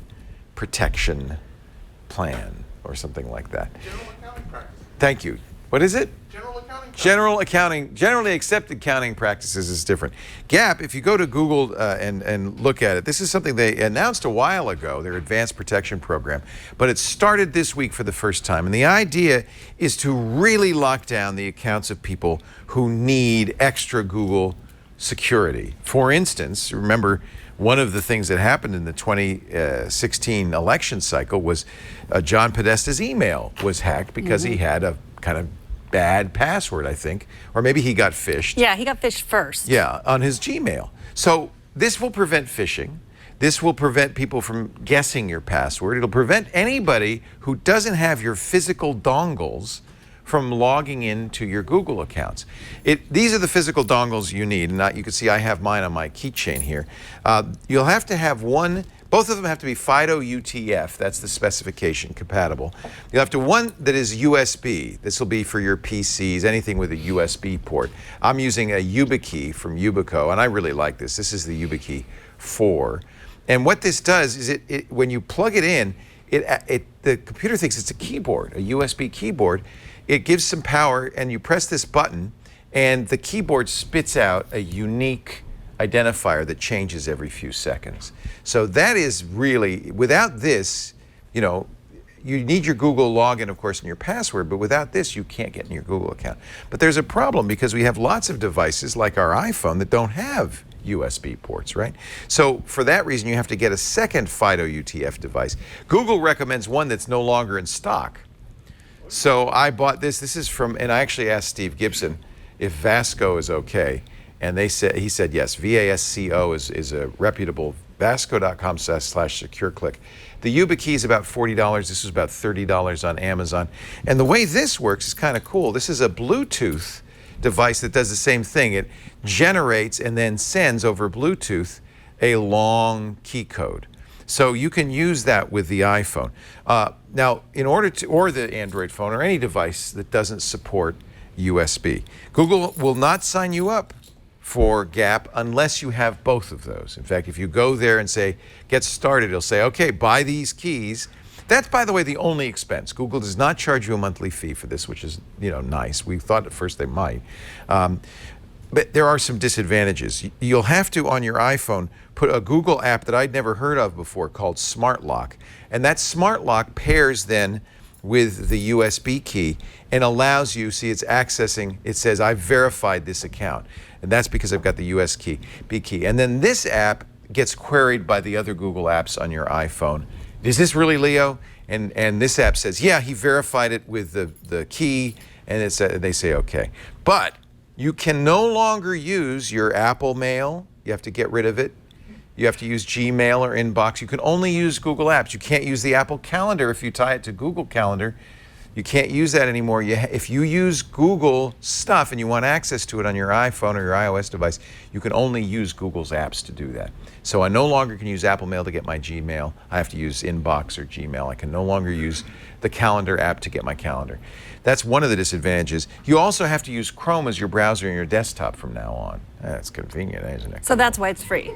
Protection Plan, or something like that. General accounting practice. Thank you. What is it? General accounting. Generally accepted accounting practices is different. GAP, if you go to Google and look at it, this is something they announced a while ago, their advanced protection program, but it started this week for the first time. And the idea is to really lock down the accounts of people who need extra Google security. For instance, remember, one of the things that happened in the 2016 election cycle was John Podesta's email was hacked because he had a kind of bad password, I think, or maybe he got phished. Yeah, he got phished first. Yeah, on his Gmail. So this will prevent phishing. This will prevent people from guessing your password. It'll prevent anybody who doesn't have your physical dongles from logging into your Google accounts. These are the physical dongles you need. And you can see I have mine on my keychain here. You'll have to have one. Both of them have to be FIDO UTF, that's the specification, compatible. You'll have to one that is USB. This will be for your PCs, anything with a USB port. I'm using a YubiKey from Yubico, and I really like this. This is the YubiKey 4. And what this does is when you plug it in, the computer thinks it's a keyboard, a USB keyboard. It gives some power, and you press this button, and the keyboard spits out a unique identifier that changes every few seconds. So that is really, without this, you need your Google login, of course, and your password, but without this, you can't get in your Google account. But there's a problem because we have lots of devices like our iPhone that don't have USB ports, right? So for that reason, you have to get a second FIDO UTF device. Google recommends one that's no longer in stock. So I bought this. This is from, and I actually asked Steve Gibson if Vasco is okay. And he said yes. VASCO is a reputable, vasco.com/SecureClick. The YubiKey is about $40. This is about $30 on Amazon. And the way this works is kind of cool. This is a Bluetooth device that does the same thing. It generates and then sends over Bluetooth a long key code. So you can use that with the iPhone. Now, or the Android phone or any device that doesn't support USB. Google will not sign you up for Gap unless you have both of those. In fact, if you go there and say, get started, it'll say, okay, buy these keys. That's, by the way, the only expense. Google does not charge you a monthly fee for this, which is, nice. We thought at first they might. But there are some disadvantages. You'll have to, on your iPhone, put a Google app that I'd never heard of before called Smart Lock. And that Smart Lock pairs then with the USB key and allows you, see, it's accessing, it says, I've verified this account. And that's because I've got the USB key. And then this app gets queried by the other Google apps on your iPhone. Is this really Leo? And this app says, yeah, he verified it with the key, and they say, okay. But you can no longer use your Apple Mail. You have to get rid of it. You have to use Gmail or Inbox. You can only use Google Apps. You can't use the Apple Calendar if you tie it to Google Calendar. You can't use that anymore. If you use Google stuff and you want access to it on your iPhone or your iOS device, you can only use Google's apps to do that. So I no longer can use Apple Mail to get my Gmail. I have to use Inbox or Gmail. I can no longer use the Calendar app to get my calendar. That's one of the disadvantages. You also have to use Chrome as your browser in your desktop from now on. That's convenient, isn't it? So that's why it's free.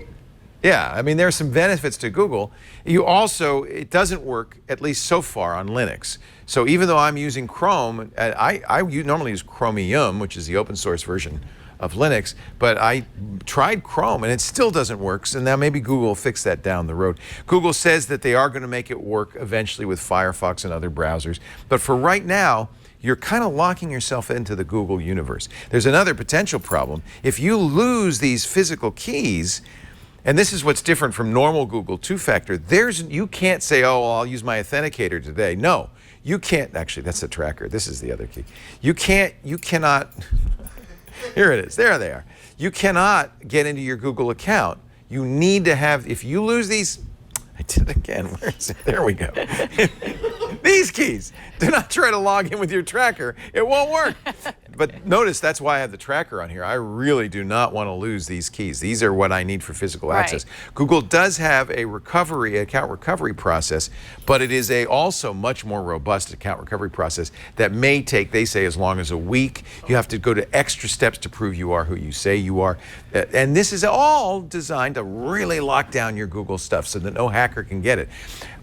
Yeah, I mean, there are some benefits to Google. It doesn't work, at least so far, on Linux. So even though I'm using Chrome, I normally use Chromium, which is the open source version of Linux, but I tried Chrome and it still doesn't work. So now maybe Google will fix that down the road. Google says that they are going to make it work eventually with Firefox and other browsers. But for right now, you're kind of locking yourself into the Google universe. There's another potential problem. If you lose these physical keys, and this is what's different from normal Google two-factor, you can't say, oh, well, I'll use my authenticator today. No, you can't. Actually, that's the tracker. This is the other key. You cannot, here it is, there they are. You cannot get into your Google account. You need to have, if you lose these, I did it again, where is it? There we go. These keys, do not try to log in with your tracker. It won't work. But notice that's why I have the tracker on here. I really do not want to lose these keys. These are what I need for physical access. Google does have a account recovery process, but it is also much more robust account recovery process that may take, they say, as long as a week. You have to go to extra steps to prove you are who you say you are. And this is all designed to really lock down your Google stuff so that no hacker can get it.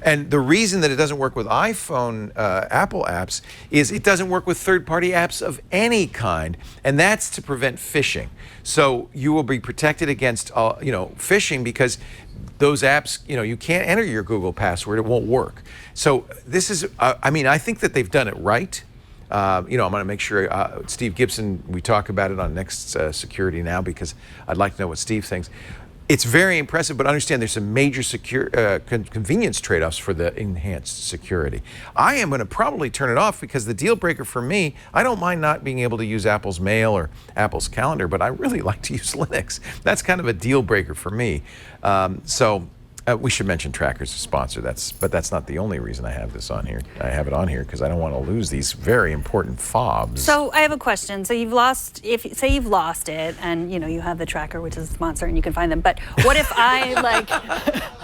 And the reason that it doesn't work with iPhone, Apple apps, is it doesn't work with third-party apps of any kind, and that's to prevent phishing. So you will be protected against, phishing, because those apps, you can't enter your Google password; it won't work. So this is, I think that they've done it right. I'm going to make sure Steve Gibson, we talk about it on Next Security Now, because I'd like to know what Steve thinks. It's very impressive, but understand there's some major convenience trade-offs for the enhanced security. I am going to probably turn it off because the deal breaker for me, I don't mind not being able to use Apple's Mail or Apple's Calendar, but I really like to use Linux. That's kind of a deal breaker for me. We should mention Tracker's a sponsor, but that's not the only reason I have this on here. I have it on here because I don't want to lose these very important fobs. So I have a question. So you've lost it, and you have the Tracker, which is a sponsor, and you can find them. But what if I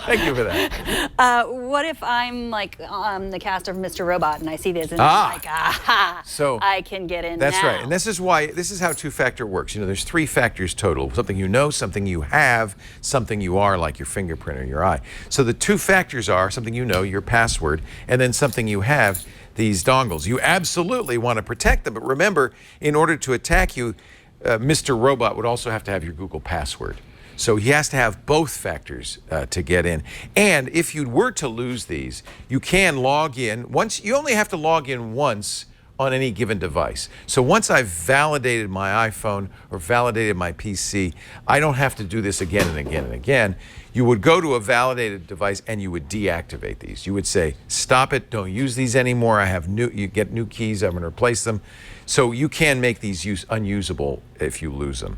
Thank you for that. What if I'm on the cast of Mr. Robot and I see this and I'm like, so I can get in. That's now. right, and this is how two-factor works. There's 3 factors total: something you know, something you have, something you are, like your fingerprint or your eye. So the 2 factors are something you know, your password, and then something you have, these dongles. You absolutely want to protect them, but remember, in order to attack you, Mr. Robot would also have to have your Google password. So he has to have both factors to get in. And if you were to lose these, you can log in. You only have to log in once on any given device. So once I've validated my iPhone or validated my PC, I don't have to do this again and again and again. You would go to a validated device and you would deactivate these. You would say, stop it, don't use these anymore. You get new keys, I'm gonna replace them. So you can make these unusable if you lose them.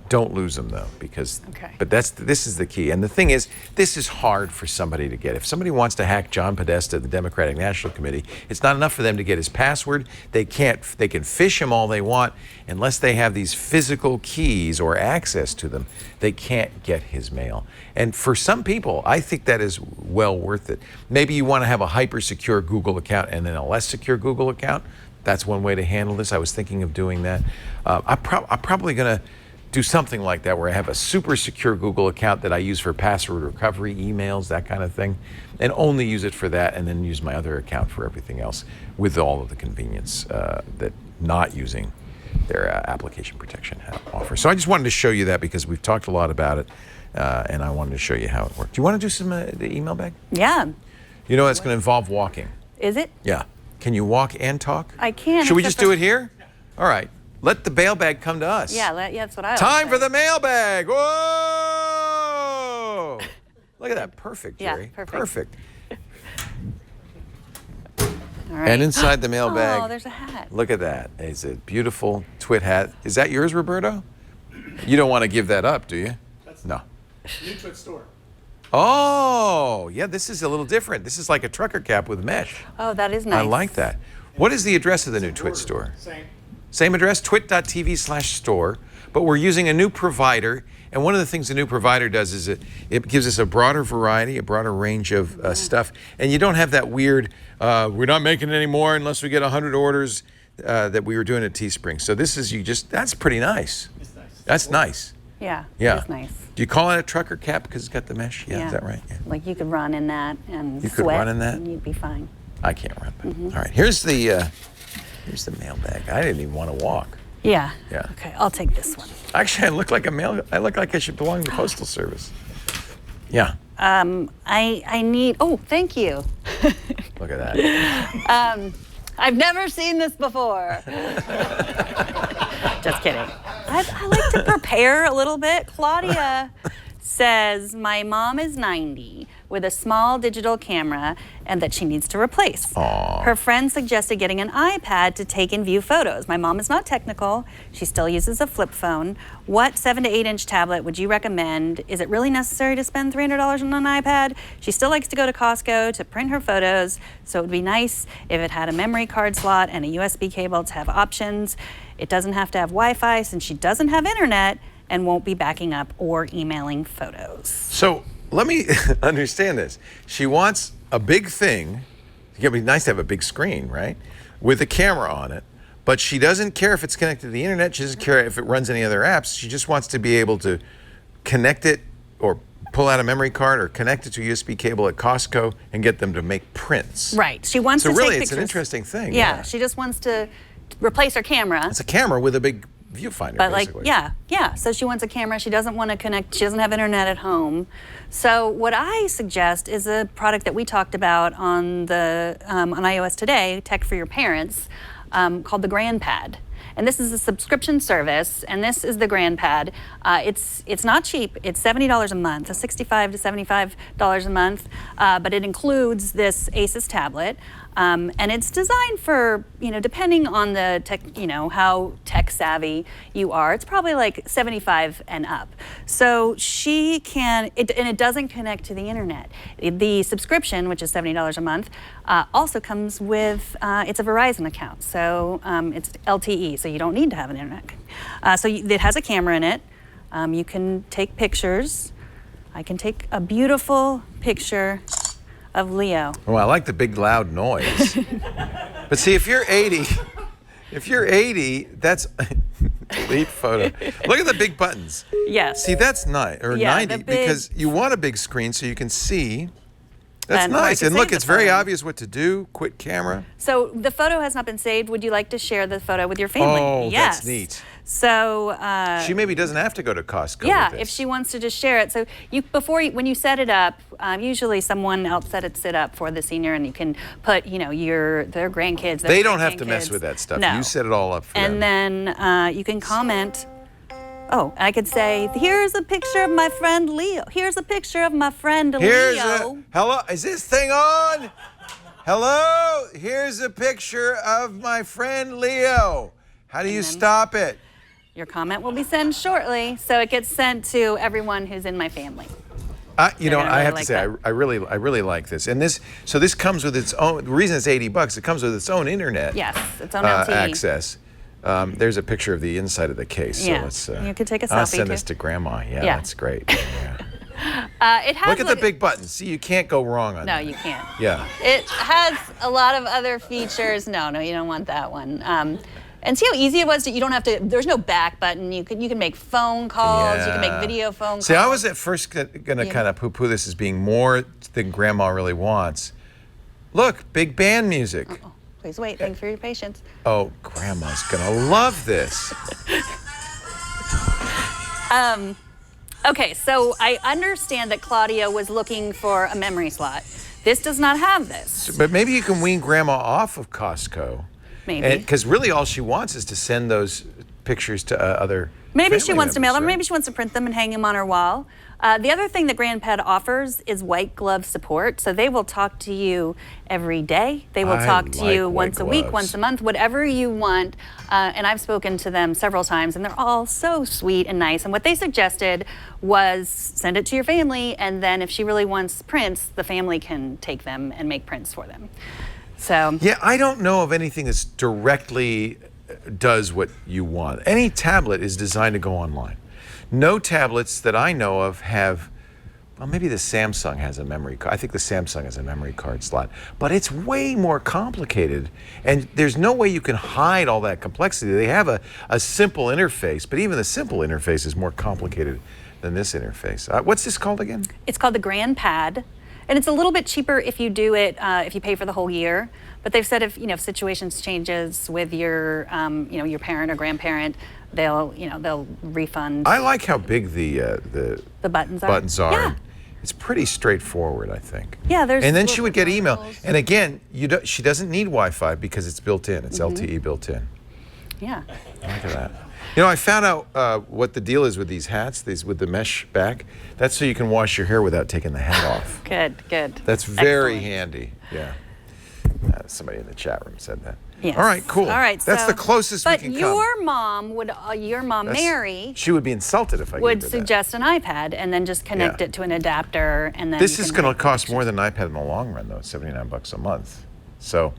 Don't lose them though, because. Okay. But this is the key, and the thing is, this is hard for somebody to get. If somebody wants to hack John Podesta, the Democratic National Committee, it's not enough for them to get his password. They can phish him all they want, unless they have these physical keys or access to them. They can't get his mail. And for some people, I think that is well worth it. Maybe you want to have a hyper secure Google account and then a less secure Google account. That's one way to handle this. I was thinking of doing that. I'm probably going to do something like that where I have a super secure Google account that I use for password recovery, emails, that kind of thing, and only use it for that, and then use my other account for everything else with all of the convenience that not using their application protection offers. So I just wanted to show you that because we've talked a lot about it, and I wanted to show you how it worked. Do you want to do some the email bag? Yeah. You know, it's going to involve walking. Is it? Yeah. Can you walk and talk? I can. Should we just do it here? All right. Let the mail bag come to us. Yeah, that's what I always Time say. for the mailbag. Whoa! Look at that. Perfect, Jerry. Yeah, perfect. All right. And inside the mailbag. Oh, there's a hat. Look at that. It's a beautiful twit hat. Is that yours, Roberto? You don't want to give that up, do you? No. New Twit store. Oh, yeah, this is a little different. This is like a trucker cap with mesh. Oh, that is nice. I like that. What is the address of the new Twit store? Same address, twit.tv/store, but we're using a new provider. And one of the things the new provider does is it gives us a broader variety, a broader range of stuff. And you don't have that weird, we're not making it anymore unless we get 100 orders that we were doing at Teespring. So this is, that's pretty nice. It's nice. That's nice. Yeah, Yeah. it's nice. Do you call it a trucker cap because it's got the mesh? Yeah, is that right? Yeah. Like you could run in that and You sweat, could run in that? and you'd be fine. I can't run, but all right. Here's the mailbag. I didn't even want to walk. Yeah. Yeah. Okay, I'll take this one. Actually, I look like I look like I should belong to the Postal Service. Yeah. I need. Oh, thank you. Look at that. I've never seen this before. Just kidding. I like to prepare a little bit. Claudia says my mom is 90 with a small digital camera and that she needs to replace. Aww. Her friend suggested getting an iPad to take and view photos. My mom is not technical. She still uses a flip phone. What 7 to 8 inch tablet would you recommend? Is it really necessary to spend $300 on an iPad? She still likes to go to Costco to print her photos, so it would be nice if it had a memory card slot and a USB cable to have options. It doesn't have to have Wi-Fi since she doesn't have internet and won't be backing up or emailing photos. So let me understand this. She wants a big thing. It'd be nice to have a big screen, right? With a camera on it. But she doesn't care if it's connected to the internet. She doesn't care if it runs any other apps. She just wants to be able to connect it or pull out a memory card or connect it to a USB cable at Costco and get them to make prints. Right. She wants to So really, take it's pictures. an interesting thing. Yeah, she just wants to replace her camera. It's a camera with a big viewfinder, But basically. yeah. So she wants a camera. She doesn't want to connect. She doesn't have internet at home. So what I suggest is a product that we talked about on the on iOS Today, Tech for Your Parents, called the GrandPad. And this is a subscription service, and this is the GrandPad. It's not cheap. It's $70 a month, $65 to $75 a month, but it includes this Asus tablet. And it's designed for, depending on the tech, how tech savvy you are, it's probably like 75 and up. So she can, and it doesn't connect to the internet. The subscription, which is $70 a month, also comes with, it's a Verizon account. So it's LTE, so you don't need to have an internet. So it has a camera in it. You can take pictures. I can take a beautiful picture of Leo. Well, I like the big loud noise. But see, if you're 80, that's delete photo. Look at the big buttons. Yes. See, that's nice, or Yeah, 90, the big- because you want a big screen so you can see. That's And or I nice. could And look, save it's the very photo. obvious what to do. Quit camera. So the photo has not been saved. Would you like to share the photo with your family? Oh, Yes. that's neat. So She maybe doesn't have to go to Costco yeah, with this. if she wants to just share it. So when you set it up, usually someone else sets it up for the senior, and you can put their grandkids. Their They don't have to mess great-grandkids. with that stuff. No. You set it all up for And them. then you can comment. Oh, I could say, here's a picture of my friend Leo. Here's a picture of my friend Leo. Hello, is this thing on? Hello, here's a picture of my friend Leo. How do you stop it? Your comment will be sent shortly, so it gets sent to everyone who's in my family. I They're gonna have really to say, I really like this. And this comes with its own. The reason it's $80, it comes with its own internet. Yes, its own LTE. Access. There's a picture of the inside of the case. So Yeah. let's. You could take a I'll selfie, send too. this to Grandma. Yeah, Yeah. that's great. Yeah. It has Look at the big buttons. See, you can't go wrong on No, that. you can't. Yeah. It has a lot of other features. No, you don't want that one. And see how easy it was that you don't have to, there's no back button. You can make phone calls, you can make video phone calls. See, I was at first going to kind of poo-poo this as being more than Grandma really wants. Look, big band music. Uh-oh. Please wait, thanks for your patience. Oh, Grandma's going to love this. Okay, so I understand that Claudia was looking for a memory slot. This does not have this. But maybe you can wean Grandma off of Costco. Maybe. Because really all she wants is to send those pictures to other Maybe she family wants to mail members, them. right? Maybe she wants to print them and hang them on her wall. The other thing that GrandPad offers is white glove support. So they will talk to you every day. They will talk to you once a week, once a month, whatever you want. And I've spoken to them several times, and they're all so sweet and nice. And what they suggested was send it to your family, and then if she really wants prints, the family can take them and make prints for them. So yeah, I don't know of anything that's directly does what you want. Any tablet is designed to go online. No tablets that I know of have, well, maybe the Samsung has a memory card. I think the Samsung has a memory card slot, but it's way more complicated, and there's no way you can hide all that complexity. They have a simple interface, but even the simple interface is more complicated than this interface. What's this called again? It's called the GrandPad, and it's a little bit cheaper if you do it, if you pay for the whole year. But they've said if situations changes with your your parent or grandparent, they'll refund. I like how big the buttons are. Yeah. It's pretty straightforward, I think. Yeah, there's. And then she would get email. And again, she doesn't need Wi-Fi because it's built in. It's LTE built in. Yeah. Look at that. I found out what the deal is with these hats, with the mesh back. That's so you can wash your hair without taking the hat off. Good. That's very handy. Yeah. Somebody in the chat room said that. Yes. All right, cool. All right, that's the closest we can come. But your mom, Mary, she would be insulted if I would gave her suggest an iPad and then just connect it to an adapter, and then. This is going to cost more than an iPad in the long run, though. It's $79 a month. So.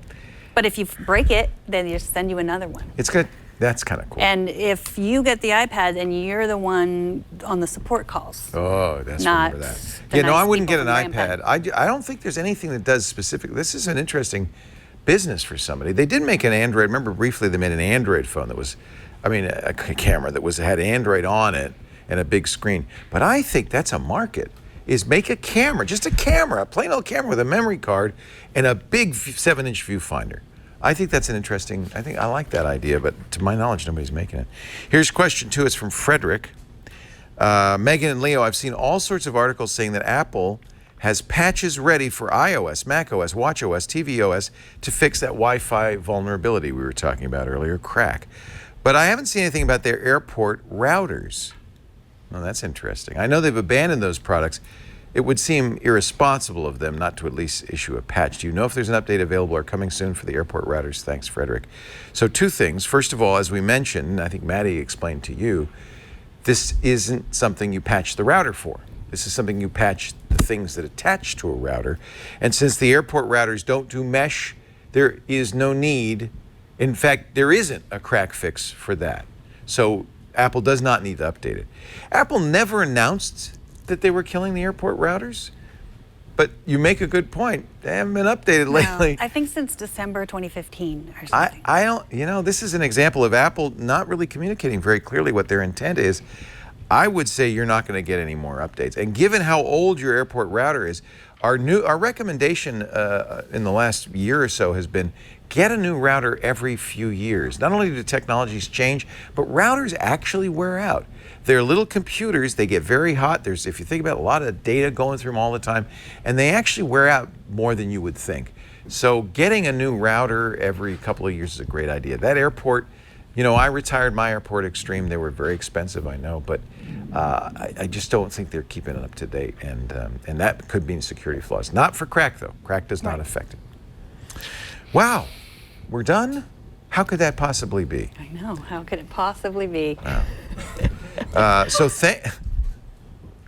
But if you break it, then they just send you another one. It's good. That's kind of cool. And if you get the iPad, then you're the one on the support calls. Oh, that's not remember that. Yeah, no, I wouldn't get an iPad. I don't think there's anything that does specifically. This is an interesting business for somebody. They did make an Android. Remember briefly they made an Android phone that was, a camera that had Android on it and a big screen. But I think that's a market. Is make a camera, just a camera, a plain old camera with a memory card and a big 7-inch viewfinder. I think that's an interesting, I like that idea, but to my knowledge, nobody's making it. Here's question 2. It's from Frederick. Megan and Leo, I've seen all sorts of articles saying that Apple has patches ready for iOS, macOS, watchOS, tvOS to fix that Wi-Fi vulnerability we were talking about earlier, KRACK. But I haven't seen anything about their airport routers. Well, that's interesting. I know they've abandoned those products. It would seem irresponsible of them not to at least issue a patch. Do you know if there's an update available or coming soon for the airport routers? Thanks, Frederick. So 2 things. First of all, as we mentioned, I think Maddie explained to you, this isn't something you patch the router for. This is something you patch the things that attach to a router. And since the airport routers don't do mesh, there is no need. In fact, there isn't a KRACK fix for that. So Apple does not need to update it. Apple never announced that they were killing the airport routers, but you make a good point. They haven't been updated lately. I think since December 2015 or something. I don't, this is an example of Apple not really communicating very clearly what their intent is. I would say you're not going to get any more updates. And given how old your airport router is, our recommendation in the last year or so has been get a new router every few years. Not only do technologies change, but routers actually wear out. They're little computers, they get very hot. There's, if you think about it, a lot of data going through them all the time, and they actually wear out more than you would think. So getting a new router every couple of years is a great idea. That airport, I retired my Airport Extreme. They were very expensive, I know, but I just don't think they're keeping it up to date, and that could mean security flaws. Not for KRACK, though. KRACK does not affect it. Wow, we're done? How could that possibly be? I know, how could it possibly be? Wow.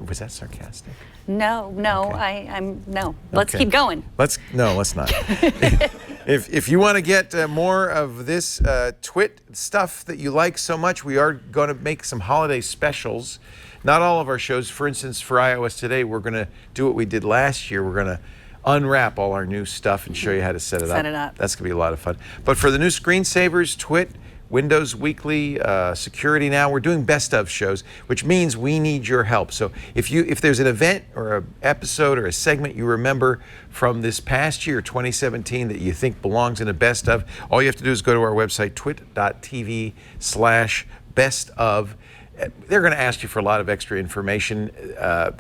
Was that sarcastic? No, Okay. no. Let's Okay. keep going. Let's not. If you want to get more of this twit stuff that you like so much, we are going to make some holiday specials. Not all of our shows. For instance, for iOS Today, we're going to do what we did last year. We're going to unwrap all our new stuff and show you how to set it up. Set it up. That's going to be a lot of fun. But for the new screensavers, twit, Windows Weekly, Security Now. We're doing best of shows, which means we need your help. So if there's an event or an episode or a segment you remember from this past year, 2017, that you think belongs in a best of, all you have to do is go to our website, twit.tv/bestof. They're going to ask you for a lot of extra information.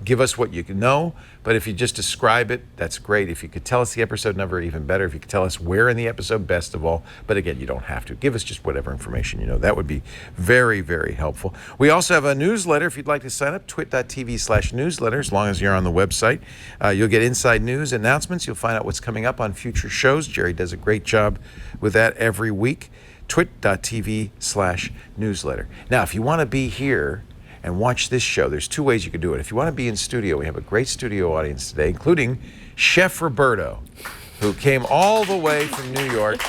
Give us what you can know, but if you just describe it, that's great. If you could tell us the episode number, even better. If you could tell us where in the episode, best of all. But again, you don't have to. Give us just whatever information you know. That would be very, very helpful. We also have a newsletter. If you'd like to sign up, twit.tv/newsletter, as long as you're on the website. You'll get inside news announcements. You'll find out what's coming up on future shows. Jerry does a great job with that every week. twit.tv/newsletter. Now, if you want to be here and watch this show, there's two ways you can do it. If you want to be in studio, we have a great studio audience today, including Chef Roberto, who came all the way from New York.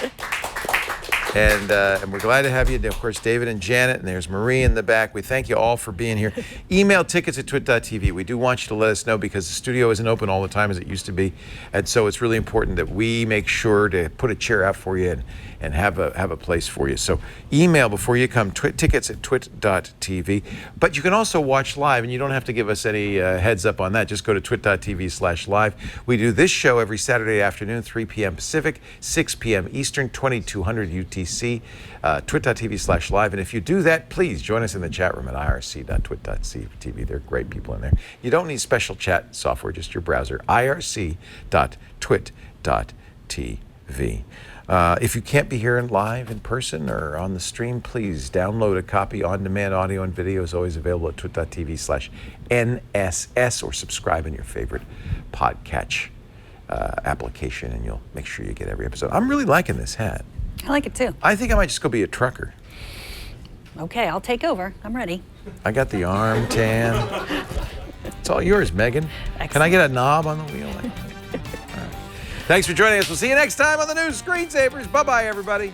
And we're glad to have you. Of course, David and Janet, and there's Marie in the back. We thank you all for being here. Email tickets at twit.tv. We do want you to let us know because the studio isn't open all the time as it used to be. And so it's really important that we make sure to put a chair out for you and have a place for you. So email before you come, tickets at twit.tv. But you can also watch live, and you don't have to give us any heads up on that. Just go to twit.tv/live. We do this show every Saturday afternoon, 3 p.m. Pacific, 6 p.m. Eastern, 2200 UTC. Twit.tv/live. And if you do that, please join us in the chat room at irc.twit.tv. They're great people in there. You don't need special chat software, just your browser, irc.twit.tv. If you can't be here live in person or on the stream, please download a copy. On-demand audio and video is always available at twit.tv/NSS, or subscribe in your favorite podcatch application, and you'll make sure you get every episode. I'm really liking this hat. I like it too. I think I might just go be a trucker. Okay, I'll take over. I'm ready. I got the arm tan. It's all yours, Megan. Excellent. Can I get a knob on the wheel? All right. Thanks for joining us. We'll see you next time on the new Screensavers. Bye-bye, everybody.